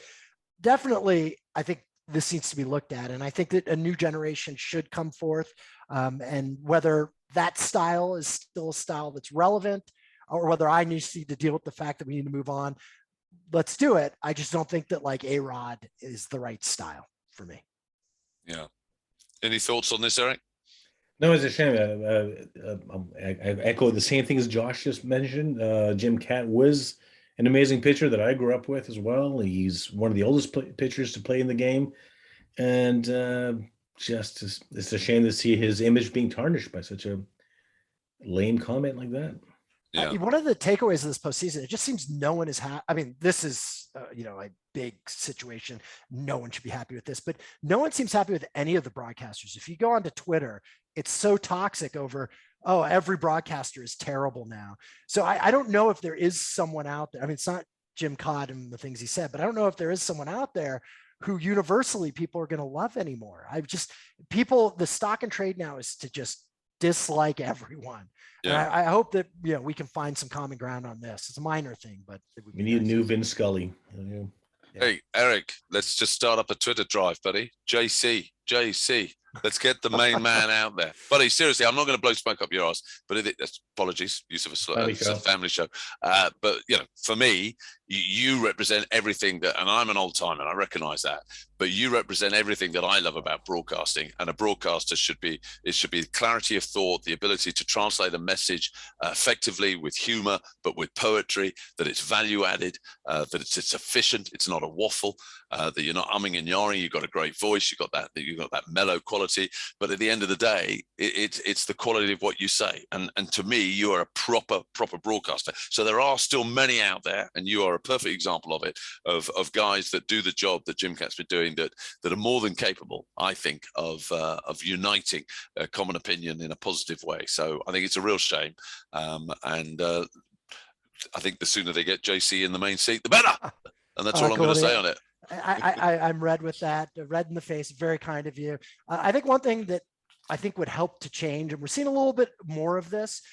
Definitely, I think this needs to be looked at. And I think that a new generation should come forth. And whether that style is still a style that's relevant, or whether I need to deal with the fact that we need to move on, let's do it. I just don't think that like A-Rod is the right style for me. Yeah. Any thoughts on this, Erik? No, it's a shame. I echo the same thing as Josh just mentioned. Jim Katt was an amazing pitcher that I grew up with as well. He's one of the oldest pitchers to play in the game. And it's a shame to see his image being tarnished by such a lame comment like that. Yeah. One of the takeaways of this postseason, it just seems no one is happy. I mean, this is, a big situation. No one should be happy with this, but no one seems happy with any of the broadcasters. If you go onto Twitter, it's so toxic over, oh, every broadcaster is terrible now. So I don't know if there is someone out there. I mean, it's not Jim Cott and the things he said, but I don't know if there is someone out there who universally people are going to love anymore. The stock and trade now is to just dislike everyone. Yeah. And I hope that we can find some common ground on this. It's a minor thing, but we need a new Vin Scully. Yeah. Hey, Erik, let's just start up a Twitter drive, buddy. JC. Let's get the main man out there, buddy. Seriously, I'm not going to blow smoke up your ass, but apologies, use of a family show. But for me, you represent everything that, and I'm an old timer, and I recognize that. But you represent everything that I love about broadcasting, and a broadcaster should be clarity of thought, the ability to translate a message effectively with humor, but with poetry, that it's value added, that it's efficient, it's not a waffle, that you're not umming and yawing, you've got a great voice, you've got that mellow quality. But at the end of the day, it's the quality of what you say. And to me, you are a proper broadcaster. So there are still many out there, and you are a perfect example of it, of guys that do the job that Jim Katt's been doing, that are more than capable, I think, of uniting a common opinion in a positive way. So I think it's a real shame. And I think the sooner they get JC in the main seat, the better. And that's all I'm going to say on it. I'm red with that. Red in the face. Very kind of you. I think one thing that I think would help to change, and we're seeing a little bit more of this,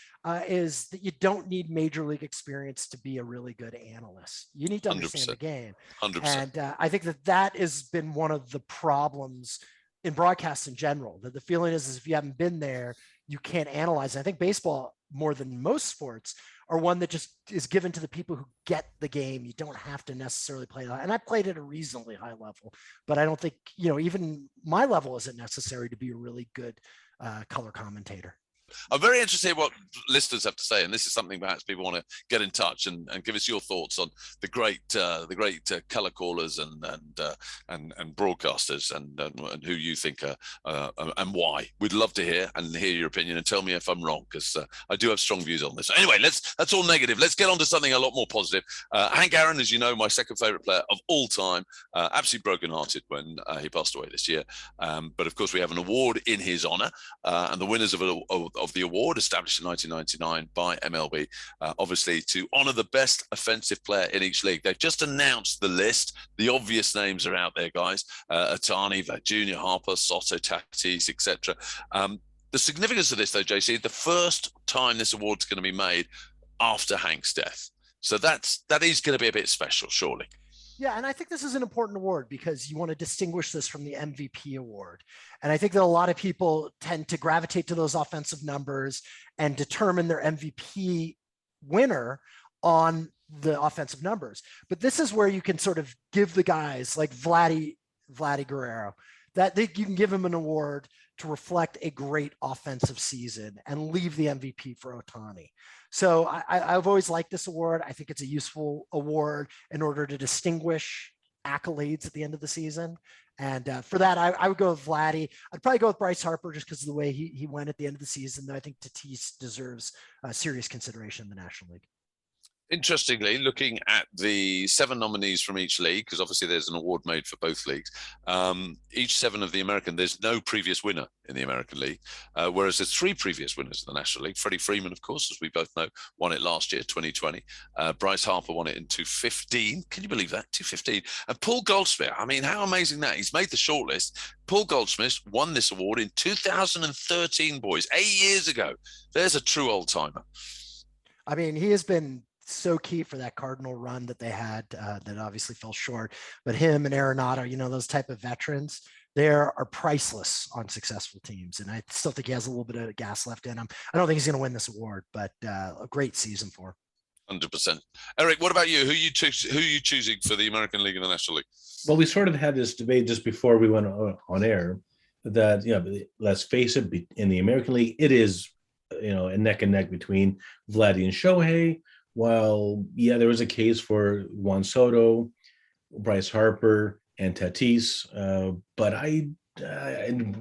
is that you don't need major league experience to be a really good analyst. You need to understand 100%. The game. 100%. And I think that has been one of the problems in broadcast in general. That the feeling is if you haven't been there, you can't analyze. And I think baseball, more than most sports, are one that just is given to the people who get the game. You don't have to necessarily play that. And I played at a reasonably high level, but I don't think, even my level isn't necessary to be a really good color commentator. I'm very interested in what listeners have to say, and this is something perhaps people want to get in touch and give us your thoughts on the great color callers and broadcasters and who you think are and why. We'd love to hear your opinion, and tell me if I'm wrong, because I do have strong views on this. Anyway, that's all negative. Let's get on to something a lot more positive. Hank Aaron, as you know, my second favorite player of all time, absolutely brokenhearted when he passed away this year. But of course, we have an award in his honor, and the winners of the award, established in 1999 by MLB, obviously to honor the best offensive player in each league. They've just announced the list. The obvious names are out there, guys. Ohtani, Jr., Harper, Soto, Tatis, etc. The significance of this, though, JC, the first time this award's going to be made after Hank's death. So that is going to be a bit special, surely. Yeah, and I think this is an important award because you want to distinguish this from the MVP award. And I think that a lot of people tend to gravitate to those offensive numbers and determine their MVP winner on the offensive numbers. But this is where you can sort of give the guys like Vladdy Guerrero, that you can give him an award to reflect a great offensive season and leave the MVP for Ohtani. So I've always liked this award. I think it's a useful award in order to distinguish accolades at the end of the season. And for that, I would go with Vladdy. I'd probably go with Bryce Harper just because of the way he went at the end of the season. I think Tatis deserves serious consideration in the National League. Interestingly, looking at the 7 nominees from each league, because obviously there's an award made for both leagues, each 7 of the American, there's no previous winner in the American League, whereas there's 3 previous winners in the National League. Freddie Freeman, of course, as we both know, won it last year, 2020. Bryce Harper won it in 2015. Can you believe that? 2015. And Paul Goldschmidt, I mean, how amazing that. He's made the shortlist. Paul Goldschmidt won this award in 2013, boys, 8 years ago. There's a true old-timer. I mean, he has been so key for that Cardinal run that they had that obviously fell short. But him and Arenado, those type of veterans, they are priceless on successful teams. And I still think he has a little bit of gas left in him. I don't think he's going to win this award, but a great season for him. 100%. Eric, what about you? Who are you choosing for the American League and the National League? Well, we sort of had this debate just before we went on air that, let's face it, in the American League, it is, a neck and neck between Vladdy and Shohei. While, there was a case for Juan Soto, Bryce Harper, and Tatis, but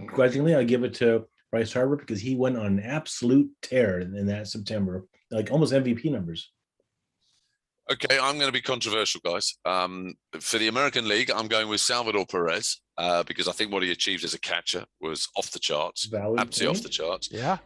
grudgingly, I give it to Bryce Harper because he went on an absolute tear in that September, like almost MVP numbers. Okay, I'm going to be controversial, guys. For the American League, I'm going with Salvador Perez because I think what he achieved as a catcher was off the charts, absolutely off the charts. Yeah.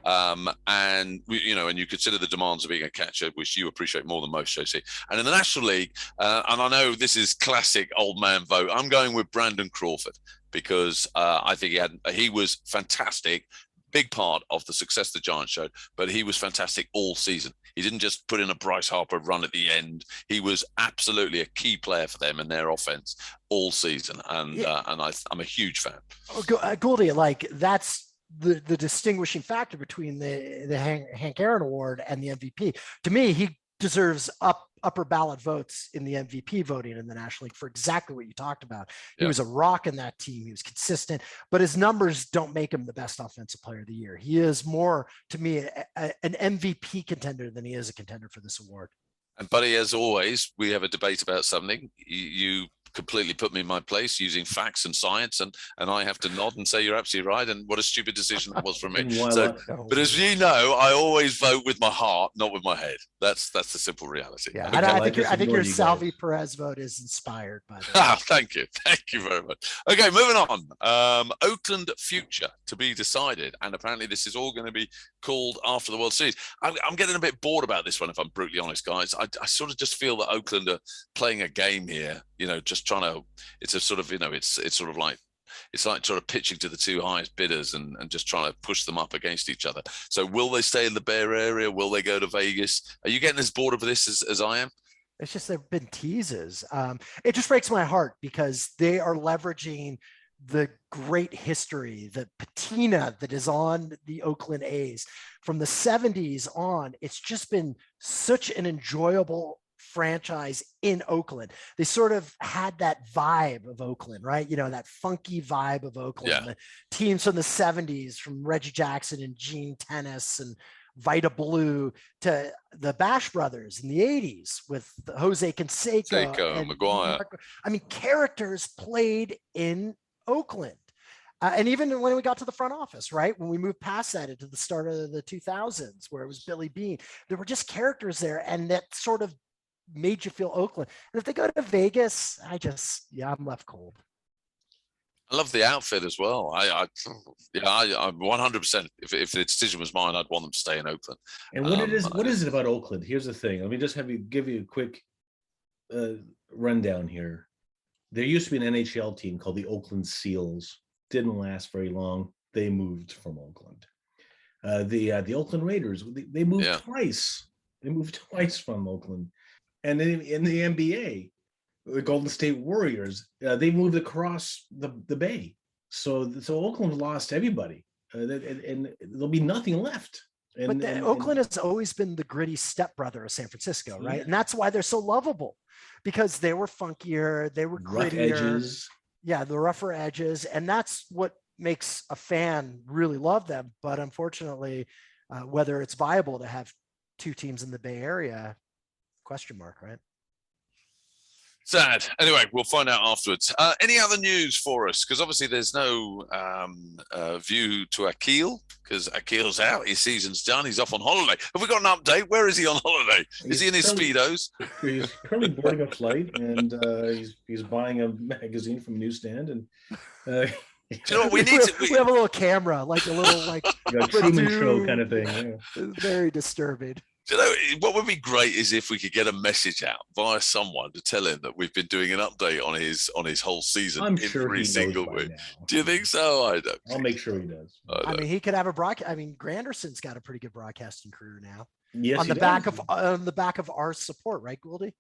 And and you consider the demands of being a catcher, which you appreciate more than most, Josie. And in the National League, and I know this is classic old man vote, I'm going with Brandon Crawford because I think he was fantastic. Big part of the success the Giants showed, but he was fantastic all season. He didn't just put in a Bryce Harper run at the end. He was absolutely a key player for them and their offense all season. And I'm a huge fan. Goldie, like that's the distinguishing factor between the Hank Aaron Award and the MVP. To me, he deserves upper ballot votes in the MVP voting in the National League for exactly what you talked about. He was a rock in that team. He was consistent, but his numbers don't make him the best offensive player of the year. He is more, to me, an MVP contender than he is a contender for this award. And Buddy, as always, we have a debate about something. You completely put me in my place using facts and science, and I have to nod and say you're absolutely right, and what a stupid decision that was from me. But as you know, I always vote with my heart, not with my head. That's the simple reality. Yeah, I think your Salvi Perez vote is inspired by that. Thank you very much. Okay, moving on. Oakland future to be decided, and apparently this is all going to be called after the World Series. I'm getting a bit bored about this one, if I'm brutally honest, guys. I sort of just feel that Oakland are playing a game here, just trying to, it's a sort of, it's sort of like, it's like sort of pitching to the 2 highest bidders and just trying to push them up against each other. So will they stay in the Bay Area? Will they go to Vegas? Are you getting as bored of this as I am? It's just, there've been teases. It just breaks my heart because they are leveraging the great history, the patina that is on the Oakland A's from the 70s on. It's just been such an enjoyable franchise in Oakland. They sort of had that vibe of Oakland, right? That funky vibe of Oakland. Yeah. The teams from the 70s, from Reggie Jackson and Gene Tennis and Vita Blue to the Bash Brothers in the 80s with Jose Canseco and McGuire. Characters played in Oakland. And even when we got to the front office, right? When we moved past that into the start of the 2000s, where it was Billy Beane, there were just characters there. And that sort of made you feel Oakland. And if they go to Vegas, I'm left cold. I love the outfit as well. I 100%. If the decision was mine, I'd want them to stay in Oakland. And what is it about Oakland? Here's the thing. Let me just give you a quick rundown here. There used to be an NHL team called the Oakland Seals. Didn't last very long. They moved from Oakland. The Oakland Raiders, they moved twice. They moved twice from Oakland. And then in the NBA, the Golden State Warriors, they moved across the bay. So Oakland lost everybody, and there'll be nothing left. But Oakland has always been the gritty stepbrother of San Francisco, right? Yeah. And that's why they're so lovable, because they were funkier, they were rough grittier. Edges. Yeah, the rougher edges, and that's what makes a fan really love them. But unfortunately, whether it's viable to have two teams in the Bay Area, question mark, right? Sad. Anyway, we'll find out afterwards. Any other news for us? Because obviously there's no view to Akil, because Akil's out. His season's done. He's off on holiday. Have we got an update? Where is he on holiday? Is he in his Speedos? He's currently boarding a flight, and he's buying a magazine from a newsstand. And do you know what we need? We have a little camera, like a little Truman Show kind of thing. Yeah. It's very disturbing. Do you know what would be great is if we could get a message out via someone to tell him that we've been doing an update on his whole season. I'm sure every single week. Do you think so? I don't. I'll make sure he does. I mean, he could have a broadcast. I mean, Granderson's got a pretty good broadcasting career now. Yes, on the back of our support, right, Gouldy?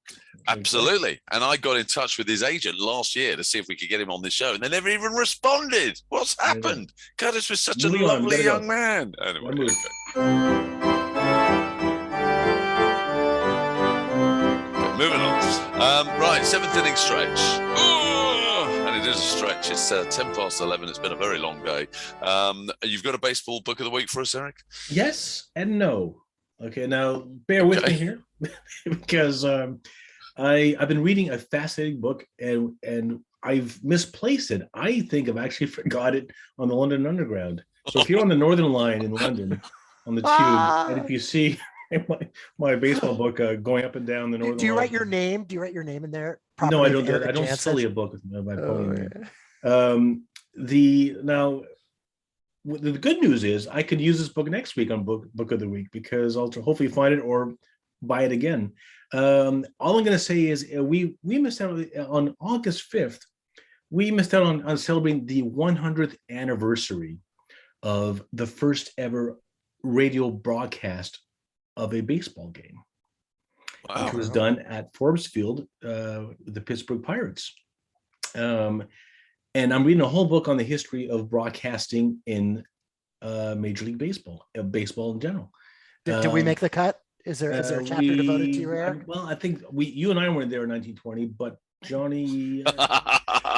Absolutely. And I got in touch with his agent last year to see if we could get him on this show, and they never even responded. What's happened? Curtis was such a lovely young man. Anyway. Moving on. Right, 7th inning stretch. And it is a stretch. It's 10 past 11. It's been a very long day. You've got a baseball book of the week for us, Erik? Yes and no. Okay, now bear with me here, because I've been reading a fascinating book, and I've misplaced it. I think I've actually forgot it on the London Underground. So if you're on the Northern Line in London on the tube, and if you see my baseball book going up and down the Northern Line. Do you write your name? Do you write your name in there? No, I don't. I don't sully a book with my name. The good news is I could use this book next week on book of the week, because I'll hopefully find it or buy it again. All I'm going to say is we missed out on August 5th. We missed out on celebrating the 100th anniversary of the first ever radio broadcast of a baseball game, which was done at Forbes Field, the Pittsburgh Pirates. And I'm reading a whole book on the history of broadcasting in Major League Baseball, baseball in general. Did we make the cut? Is there a chapter devoted to you, Erik? Well, I think you and I weren't there in 1920, but Johnny...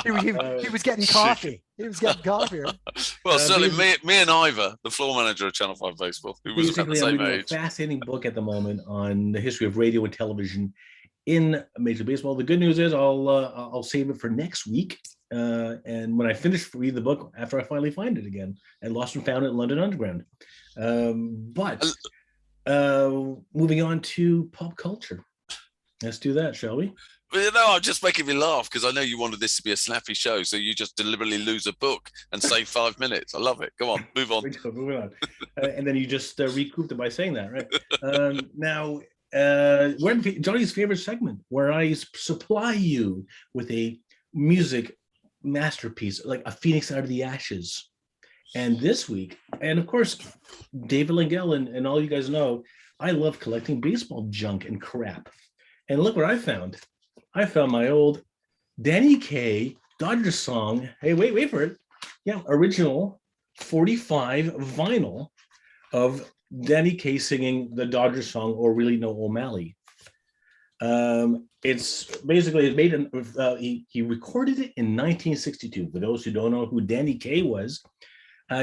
he was getting coffee. He was getting coffee. Well, certainly me and Ivor, the floor manager of Channel 5 Baseball, who was about the same age. A fascinating book at the moment on the history of radio and television in Major League Baseball. The good news is I'll save it for next week. And when I finish reading the book, after I finally find it again, and Lost and Found at London Underground. But moving on to pop culture. Let's do that, shall we? Well, no, I'm just making me laugh because I know you wanted this to be a snappy show, so you just deliberately lose a book and save 5 minutes. I love it. Go on, move on. Moving on. And then you just recouped it by saying that, right? Now, we're Johnny's favorite segment, where I supply you with a music masterpiece, like a phoenix out of the ashes. And this week, and of course, David Langell and all you guys know, I love collecting baseball junk and crap. And look what I found. I found my old Danny Kaye Dodgers song. Hey, wait for it. Yeah, original 45 vinyl of Danny Kaye singing the Dodgers song, Or Really No O'Malley. It's basically he recorded it in 1962. For those who don't know who Danny Kaye was,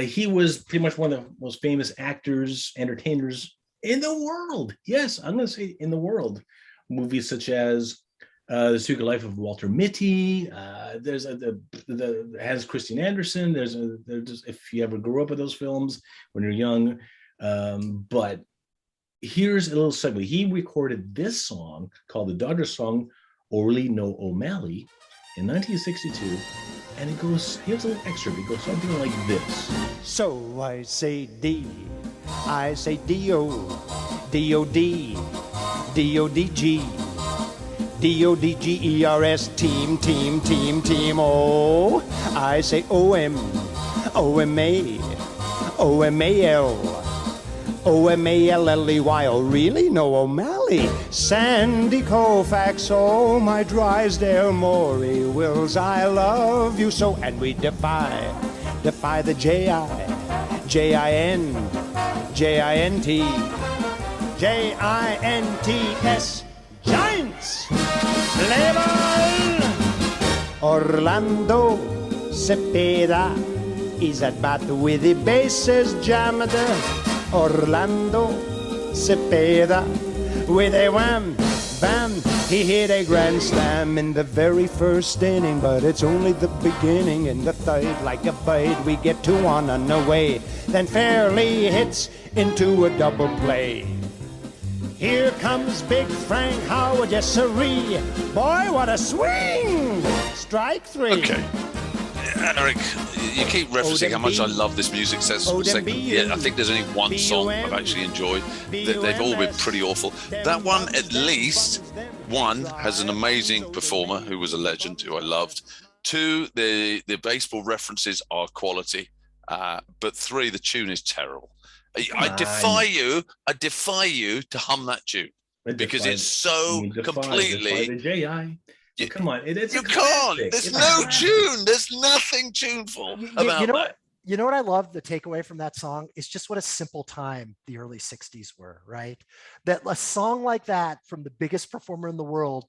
he was pretty much one of the most famous actors, entertainers in the world. Yes, I'm going to say in the world. Movies such as The Secret Life of Walter Mitty. There's the has Christine Anderson. There's if you ever grew up with those films when you're young. But here's a little segue. He recorded this song called the Dodgers song, Or Really No O'Malley, in 1962. And it goes, here's a little excerpt. It goes something like this. So I say D, I say D-O, D-O-D, D-O-D-G, D-O-D-G-E-R-S, team, team, team, team, oh. I say O-M, O-M-A, O-M-A-L, O-M-A-L-L-E-Y, oh really? No O'Malley. Sandy Koufax, oh my Drysdale Morey, Wills, I love you so. And we defy the J-I-J-I-N, J-I-N-T, J-I-N-T-S, Giants! Level! Orlando Cepeda is at bat with the bases jammed. Orlando Cepeda with a wham, bam. He hit a grand slam in the very first inning, but it's only the beginning. In the third, like a bird, we get 2-1 on the way. Then Fairley hits into a double play. Here comes Big Frank Howard, yes sirree. Boy, what a swing! Strike 3. Okay. Erik, you keep referencing how much I love this music segment. Yeah, I think there's only one song I've actually enjoyed. They've all been pretty awful. That one, at least, one, has an amazing performer who was a legend, who I loved. 2, the baseball references are quality. But 3, the tune is terrible. I defy you to hum that tune because it's so completely. The J.I. Come on, you can't. There's no tune. There's nothing tuneful about that. You know what I love? The takeaway from that song is just what a simple time the early '60s were, right? That a song like that from the biggest performer in the world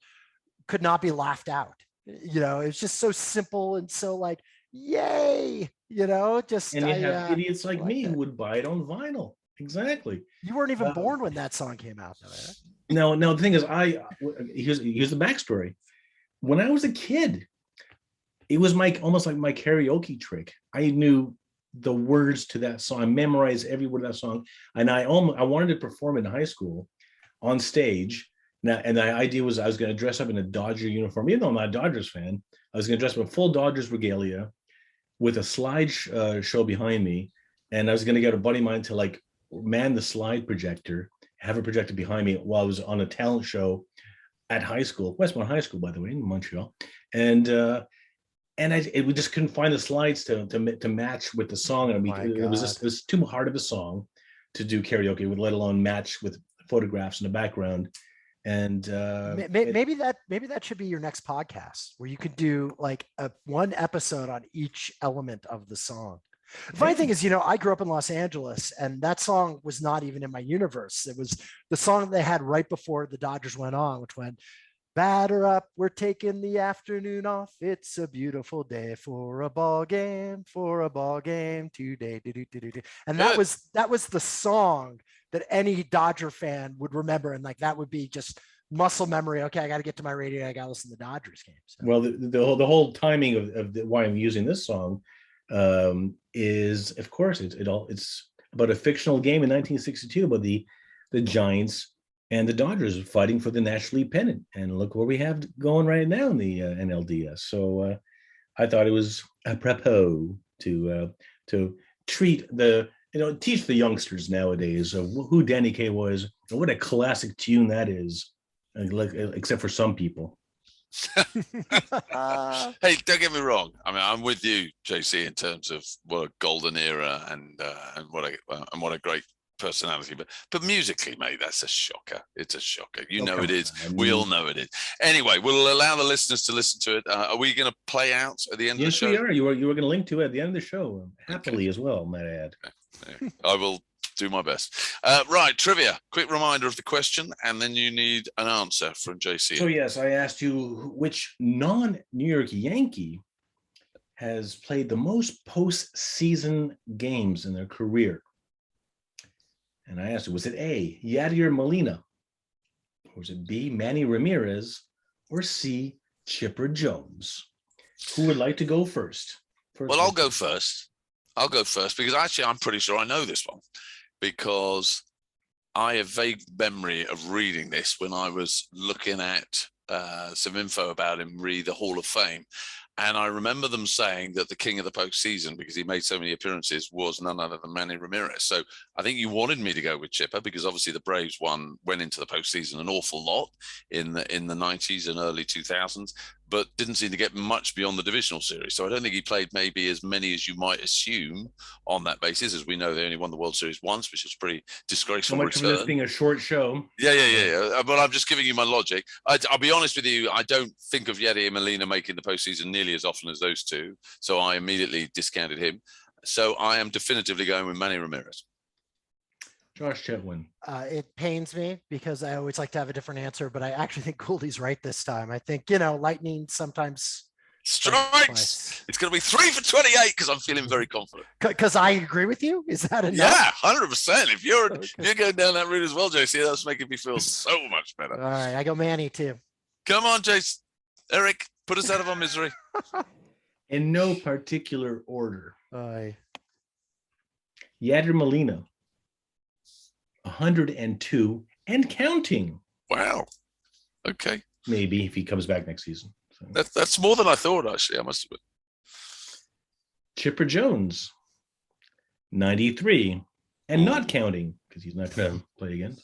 could not be laughed out. You know, it's just so simple and so like, yay! You know, just and you have idiots like me who would buy it on vinyl. Exactly. You weren't even born when that song came out, though. Right? No. The thing is, here's the backstory. When I was a kid, it was almost like my karaoke trick. I knew the words to that song. I memorized every word of that song, and I wanted to perform in high school on stage. Now, and the idea was I was going to dress up in a Dodger uniform. Even though I'm not a Dodgers fan, I was going to dress up in full Dodgers regalia with a slide show behind me, and I was going to get a buddy of mine to like man the slide projector, have a projector behind me while I was on a talent show at high school, Westmont High School, by the way, in Montreal, and we just couldn't find the slides to match with the song, and it was too hard of a song to do karaoke with, let alone match with photographs in the background. And maybe that should be your next podcast, where you could do like one episode on each element of the song. The funny thing is, you know, I grew up in Los Angeles, and that song was not even in my universe. It was the song they had right before the Dodgers went on, which went, "Batter up, we're taking the afternoon off. It's a beautiful day for a ball game today." And that was the song that any Dodger fan would remember, and like that would be just muscle memory. Okay, I got to get to my radio. I got to listen to the Dodgers games. So. Well, the whole timing of why I'm using this song is, of course, it's about a fictional game in 1962 about the Giants and the Dodgers fighting for the National League pennant, and look where we have going right now in the NLDS. So I thought it was apropos to teach the youngsters nowadays who Danny Kaye was and what a classic tune that is, except for some people. Hey, don't get me wrong. I mean, I'm with you, JC, in terms of what a golden era and what a great personality. But musically, mate, that's a shocker. It's a shocker. You know it is. We all know it is. Anyway, we'll allow the listeners to listen to it. Are we going to play out at the end of the show? Yes, we are. You were going to link to it at the end of the show, happily as well, might I add. Okay. I will do my best. Right, trivia. Quick reminder of the question, and then you need an answer from JC. So yes, I asked you which non-New York Yankee has played the most postseason games in their career. And I asked you, was it A, Yadier Molina? Or was it B, Manny Ramirez? Or C, Chipper Jones? Who would like to go first? Well, I'll go first. Because actually I'm pretty sure I know this one, because I have vague memory of reading this when I was looking at some info about him re the Hall of Fame. And I remember them saying that the king of the postseason, because he made so many appearances, was none other than Manny Ramirez. So I think you wanted me to go with Chipper because obviously the Braves went into the postseason an awful lot in the 90s and early 2000s, but didn't seem to get much beyond the divisional series. So I don't think he played maybe as many as you might assume on that basis. As we know, they only won the World Series once, which was pretty disgraceful. So much return. for this being a short show. Yeah. But I'm just giving you my logic. I'll be honest with you. I don't think of Yadi and Molina making the postseason nearly as often as those two. So I immediately discounted him. So I am definitively going with Manny Ramirez. Josh Chetwin. It pains me because I always like to have a different answer, but I actually think Gouldy's right this time. I think, lightning sometimes strikes. It's going to be 3 for 28 because I'm feeling very confident. Because I agree with you. Is that enough? Yeah, 100%. If you're going down that route as well, JC, that's making me feel so much better. All right, I go Manny too. Come on, Jace. Erik, put us out of our misery. In no particular order. Yadier Molina. 102 and counting. Wow. Okay. Maybe if he comes back next season. So. That's more than I thought, actually. I must admit. Chipper Jones, 93 and not counting because he's not going to play again.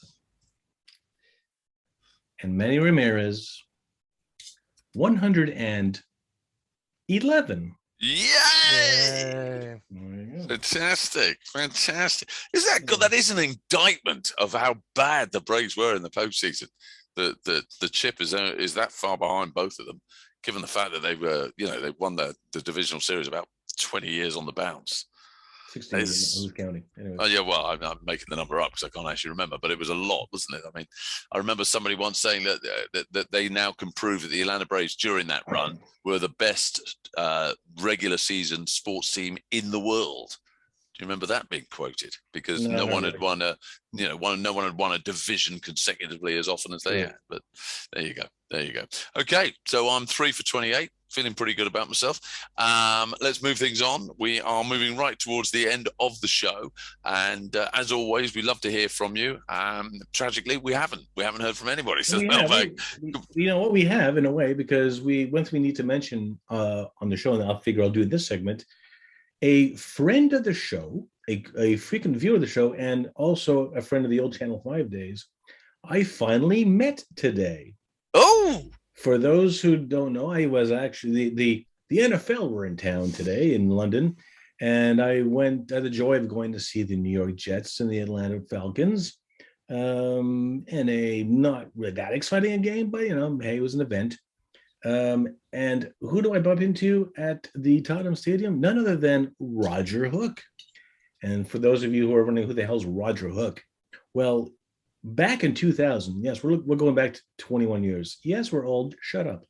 And Manny Ramirez, 111. Yay! Fantastic. Is that good? That is an indictment of how bad the Braves were in the postseason. The chip is that far behind both of them, given the fact that they were, they won the divisional series about 20 years on the bounce. 16 who's counting? Anyway. Oh yeah, well, I'm making the number up because I can't actually remember, but it was a lot, wasn't it? I mean, I remember somebody once saying that they now can prove that the Atlanta Braves during that run were the best regular season sports team in the world. Do you remember that being quoted? Because no one had won a division consecutively as often as they had. But there you go. Okay, so I'm 3 for 28. Feeling pretty good about myself. Let's move things on. We are moving right towards the end of the show, and as always, we love to hear from you. Tragically, we haven't heard from anybody. So we have in a way, because once we need to mention on the show, and I'll do it this segment. A friend of the show, a frequent viewer of the show, and also a friend of the old Channel 5 days, I finally met today. Oh. For those who don't know, I was actually the NFL were in town today in London, and I had the joy of going to see the New York Jets and the Atlanta Falcons, in a not really that exciting a game, but hey, it was an event. And who do I bump into at the Tottenham Stadium? None other than Roger Hook. And for those of you who are wondering who the hell's Roger Hook, well, back in 2000, yes, we're going back to 21 years. Yes, we're old. Shut up.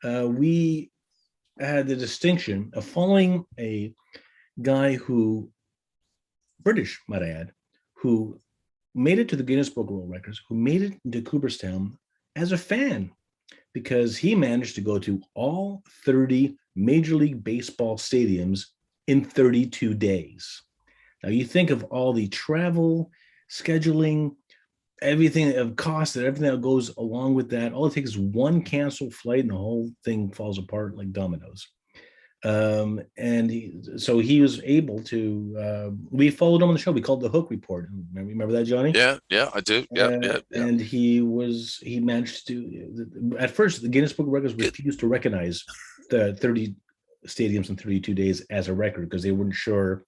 We had the distinction of following a guy British, might I add, who made it to the Guinness Book of World Records, who made it into Cooperstown as a fan, because he managed to go to all 30 Major League Baseball stadiums in 32 days. Now, you think of all the travel, scheduling, everything of cost and everything that goes along with that. All it takes is one canceled flight and the whole thing falls apart like dominoes. And he was able to, we followed him on the show. We called the Hook Report. Remember that, Johnny? Yeah, I do. Yeah. And he managed to, at first, the Guinness Book of Records refused to recognize the 30 stadiums in 32 days as a record because they weren't sure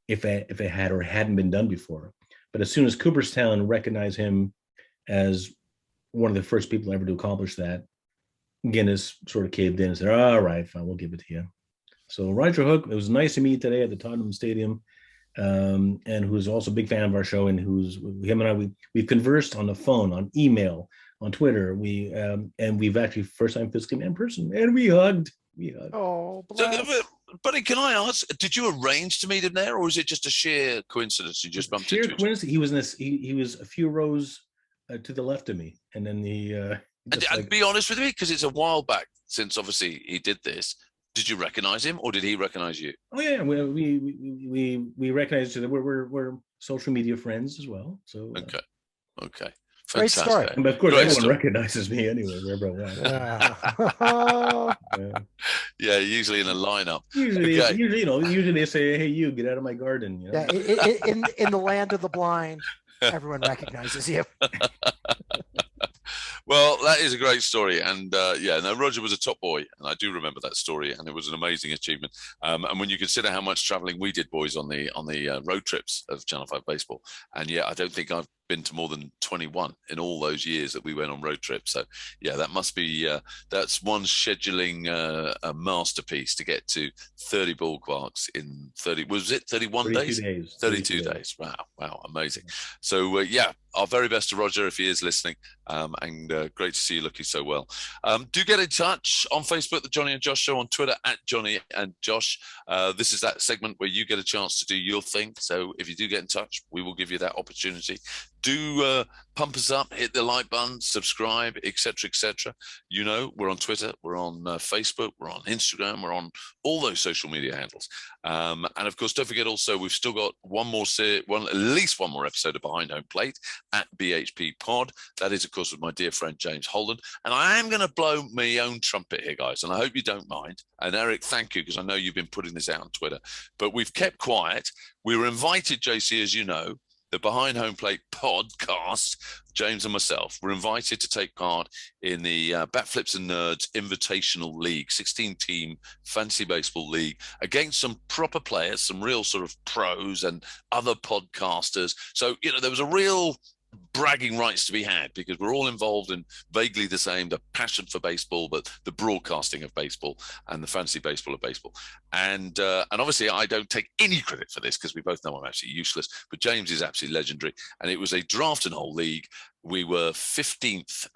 if it had or hadn't been done before. But as soon as Cooperstown recognized him as one of the first people ever to accomplish that, Guinness sort of caved in and said, all right, fine, we'll give it to you. So Roger Hook, it was nice to meet today at the Tottenham Stadium, and who's also a big fan of our show, and him and I, we've conversed on the phone, on email, on Twitter. And we've actually first time physically met in person, and we hugged. Oh, buddy, can I ask, did you arrange to meet him there, or was it just a sheer coincidence you just bumped into? Sheer coincidence. He was he was a few rows to the left of me, and then and be honest with me, because it's a while back since obviously he did this. Did you recognize him, or did he recognize you? Oh yeah, we recognize each other. We're social media friends as well. So okay. Great story. But of course, everyone recognizes me anyway, wherever I went. Yeah, usually in a lineup. Usually, Okay. usually they say, "Hey, you get out of my garden." You know? Yeah, in the land of the blind, everyone recognizes you. Well, that is a great story, and Roger was a top boy, and I do remember that story, and it was an amazing achievement. And when you consider how much travelling we did, boys, on the road trips of Channel 5 Baseball, and I don't think I've been to more than 21 in all those years that we went on road trips. So that must be that's one scheduling a masterpiece to get to 30 ballparks in 31 days? 32 days. Wow, amazing. So our very best to Roger if he is listening, and great to see you looking so well. Do get in touch on Facebook, the Jonny and Josh Show, on Twitter at Jonny and Josh. This is that segment where you get a chance to do your thing. So if you do get in touch, we will give you that opportunity. Do pump us up, hit the like button, subscribe, etc., etc. We're on Twitter, we're on Facebook, we're on Instagram, we're on all those social media handles. And of course, don't forget also, we've still got at least one more episode of Behind Home Plate at BHP Pod. That is, of course, with my dear friend James Holden. And I am going to blow my own trumpet here, guys, and I hope you don't mind. And Erik, thank you, because I know you've been putting this out on Twitter. But we've kept quiet. We were invited, JC, as you know, the Behind Home Plate podcast, James and myself, were invited to take part in the Bat Flips and Nerds Invitational League, 16-team fantasy baseball league, against some proper players, some real sort of pros and other podcasters. So, there was a real bragging rights to be had, because we're all involved in vaguely the same, the passion for baseball, but the broadcasting of baseball and the fantasy baseball of baseball. And obviously I don't take any credit for this, because we both know I'm absolutely useless, but James is absolutely legendary. And it was a draft and whole league. We were 15th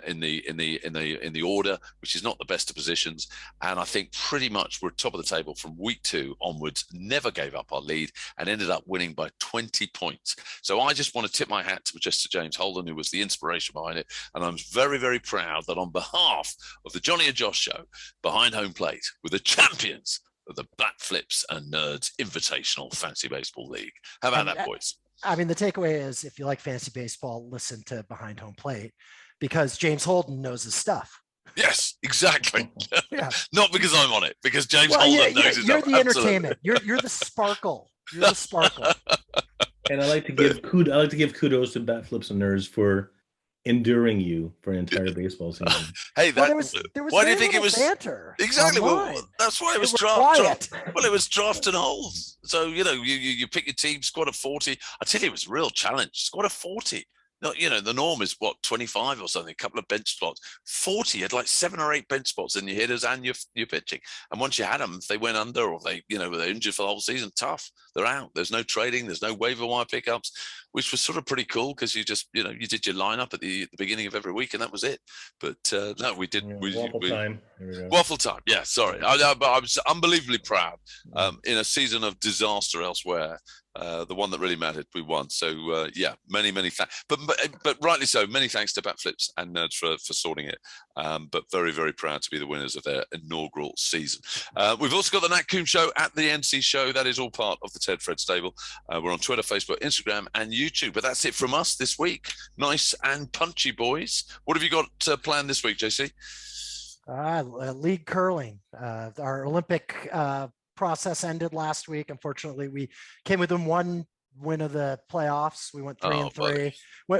in the order, which is not the best of positions. And I think pretty much we're top of the table from week 2 onwards, never gave up our lead, and ended up winning by 20 points. So I just want to tip my hat to James Holden, who was the inspiration behind it. And I'm very, very proud that on behalf of the Jonny and Josh Show, Behind Home Plate, we're the champions of the Bat Flips and Nerds Invitational Fantasy Baseball League. How about that, boys? I mean, the takeaway is, if you like fantasy baseball, listen to Behind Home Plate, because James Holden knows his stuff. Yes, exactly. Yeah. Not because I'm on it, because James Holden knows his stuff. You're the entertainment. You're the sparkle. You're the sparkle. And I like to give kudos to Bat Flips and Nerds for enduring you for an entire baseball season. Hey, there was why do you think it was banter? Exactly. Well, that's why it was draft. Well, it was draft and holes. So you pick your team, squad of 40. I tell you, it was a real challenge. Squad of 40. No, the norm is 25 or something, a couple of bench spots. 40 had like 7 or 8 bench spots in your hitters and your pitching. And once you had them, if they went under, or they, were injured for the whole season, tough. They're out. There's no trading. There's no waiver wire pickups, which was sort of pretty cool, because you just, you did your lineup at the beginning of every week, and that was it. But no, we did. Waffle time. Here we go. Waffle time. Yeah, sorry. I was unbelievably proud. In a season of disaster elsewhere, the one that really mattered, we won. So many thanks. But rightly so. Many thanks to Bat Flips and Nerds for sorting it. But very, very proud to be the winners of their inaugural season. We've also got the Nat Coombs Show at the NC Show. That is all part of the Ted Fred stable. We're on Twitter, Facebook, Instagram, and YouTube. But that's it from us this week. Nice and punchy, boys. What have you got planned this week, JC? League curling. Our Olympic process ended last week. Unfortunately, we came within one win of the playoffs. We went 3-3.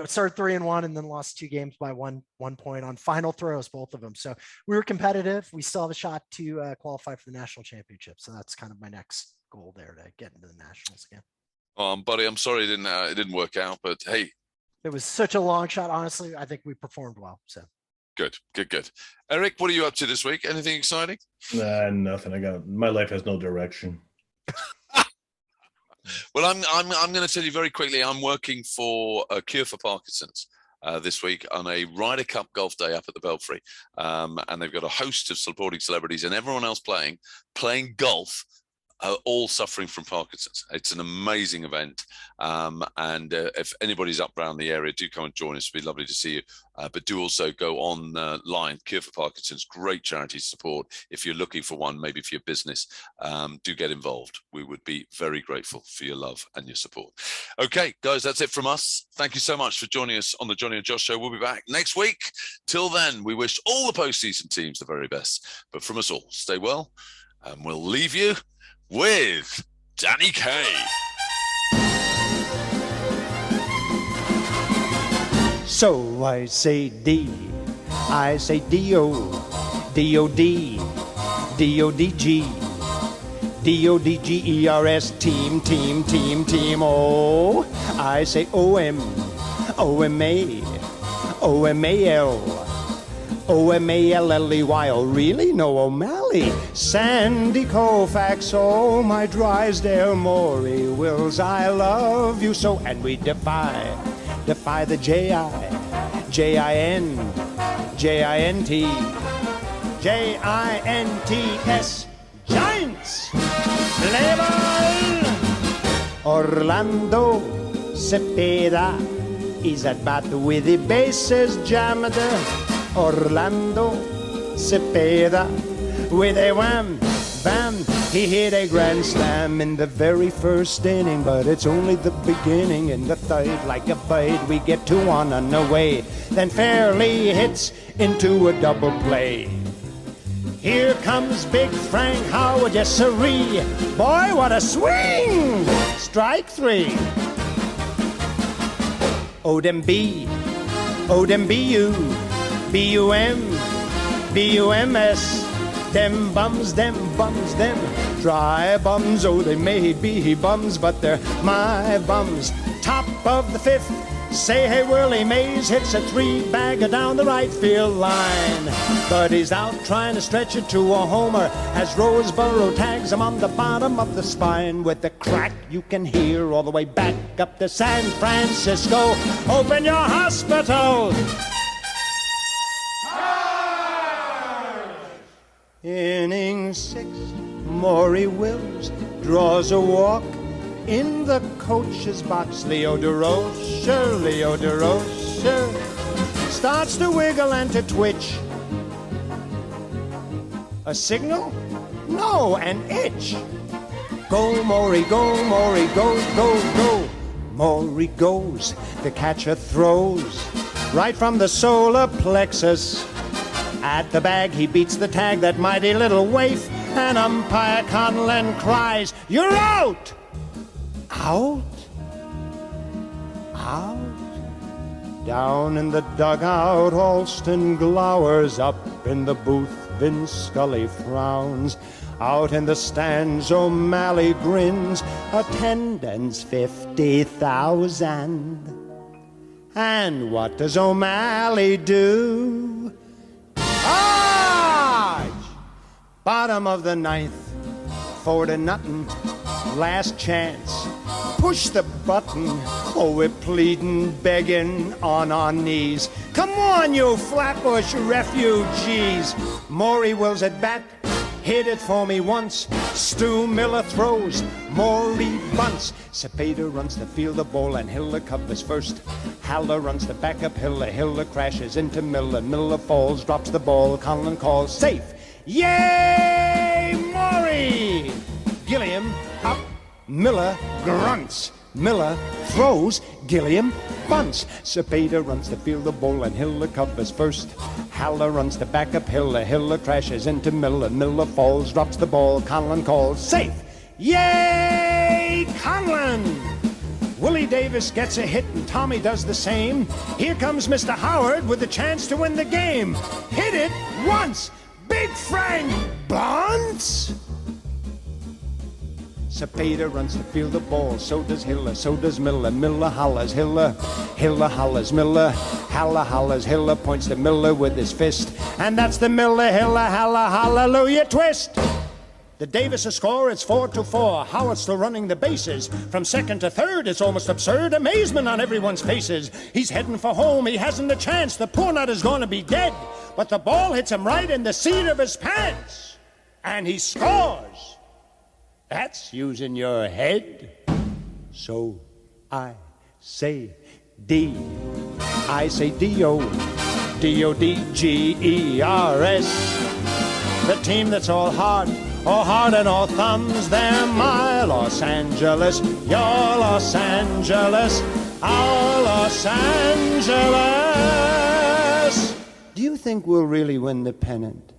Started 3-1, and then lost 2 games by one point on final throws, both of them. So we were competitive. We still have a shot to qualify for the national championship. So that's kind of my next goal there, to get into the nationals again. Buddy, I'm sorry it didn't work out, but hey, it was such a long shot. Honestly, I think we performed well. So good. Erik, what are you up to this week? Anything exciting? Nothing. My life has no direction. Well, I'm going to tell you very quickly. I'm working for a Cure for Parkinson's this week on a Ryder Cup golf day up at the Belfry, and they've got a host of supporting celebrities and everyone else playing golf are all suffering from Parkinson's. It's an amazing event. And if anybody's up around the area, do come and join us. It'd be lovely to see you. But do also go online. Cure for Parkinson's, great charity support. If you're looking for one, maybe for your business, do get involved. We would be very grateful for your love and your support. Okay, guys, that's it from us. Thank you so much for joining us on the Jonny and Josh Show. We'll be back next week. Till then, we wish all the postseason teams the very best. But from us all, stay well, and we'll leave you with Danny Kaye. So I say D, I say D-O, D-O-D, D-O-D-G, D-O-D-G-E-R-S, team, team, team, team, oh. I say O-M, O-M-A, O-M-A-L, O-M-A-L-L-E-Y, oh really? No O'Malley. Sandy Koufax, oh my Drysdale Morey Wills, I love you so. And we defy the J-I-J-I-N, J-I-N-T, J-I-N-T-S, Giants. Play ball! Orlando Cepeda is at bat with the bases jammed. Orlando Cepeda with a wham, bam, he hit a grand slam in the very first inning, but it's only the beginning. In the third, like a bird, we get 2-1 on the way, then Fairley hits into a double play. Here comes Big Frank Howard, yes sirree, boy what a swing! Strike 3. Odem B, Odem B-U, B-U-M, B-U-M-S, them bums, them bums, them dry bums. Oh, they may be bums, but they're my bums. Top of the 5th, say hey Whirly Mays hits a 3-bagger down the right field line. But he's out trying to stretch it to a homer as Roseboro tags him on the bottom of the spine. With the crack you can hear all the way back up to San Francisco. Open your hospital! Inning 6, Maury Wills draws a walk in the coach's box. Leo DeRocher starts to wiggle and to twitch. A signal? No, an itch. Go, Maury, go, Maury, go, go, go. Maury goes, the catcher throws right from the solar plexus. At the bag, he beats the tag, that mighty little waif, and umpire Conlon cries, "You're out!" Out? Out? Down in the dugout, Alston glowers. Up in the booth, Vin Scully frowns. Out in the stands, O'Malley grins. Attendance 50,000. And what does O'Malley do? Hodge! Bottom of the 9th, 4-0, last chance. Push the button. Oh, we're pleading, begging on our knees. Come on, you Flatbush refugees. Maury Wills at bat, hit it for me once. Stu Miller throws, Maury bunts. Cepeda runs the field of ball and Hiller covers first. Haller runs the backup Hiller. Hiller crashes into Miller. Miller falls, drops the ball. Conlon calls safe. Yay, Maury! Gilliam up. Miller grunts. Miller throws. Gilliam bunts. Cepeda runs the field of ball and Hiller covers first. Haller runs the backup Hiller. Hiller crashes into Miller. Miller falls, drops the ball. Conlon calls safe. Yay, Conlon! Willie Davis gets a hit and Tommy does the same. Here comes Mr. Howard with a chance to win the game. Hit it once. Big Frank bunts. Cepeda runs the field of ball. So does Hiller. So does Miller. Miller hollers. Hiller. Hiller hollers. Miller. Haller hollers. Hiller points to Miller with his fist. And that's the Miller, Hiller, Haller, hallelujah twist. The Davis score, it's 4-4. Howard still running the bases. From second to third, it's almost absurd. Amazement on everyone's faces. He's heading for home, he hasn't a chance. The poor nut is going to be dead. But the ball hits him right in the seat of his pants. And he scores. That's using your head. So I say D. I say D-O. D-O-D-G-E-R-S. The team that's all heart and all thumbs. They're my Los Angeles, your Los Angeles, our Los Angeles. Do you think we'll really win the pennant?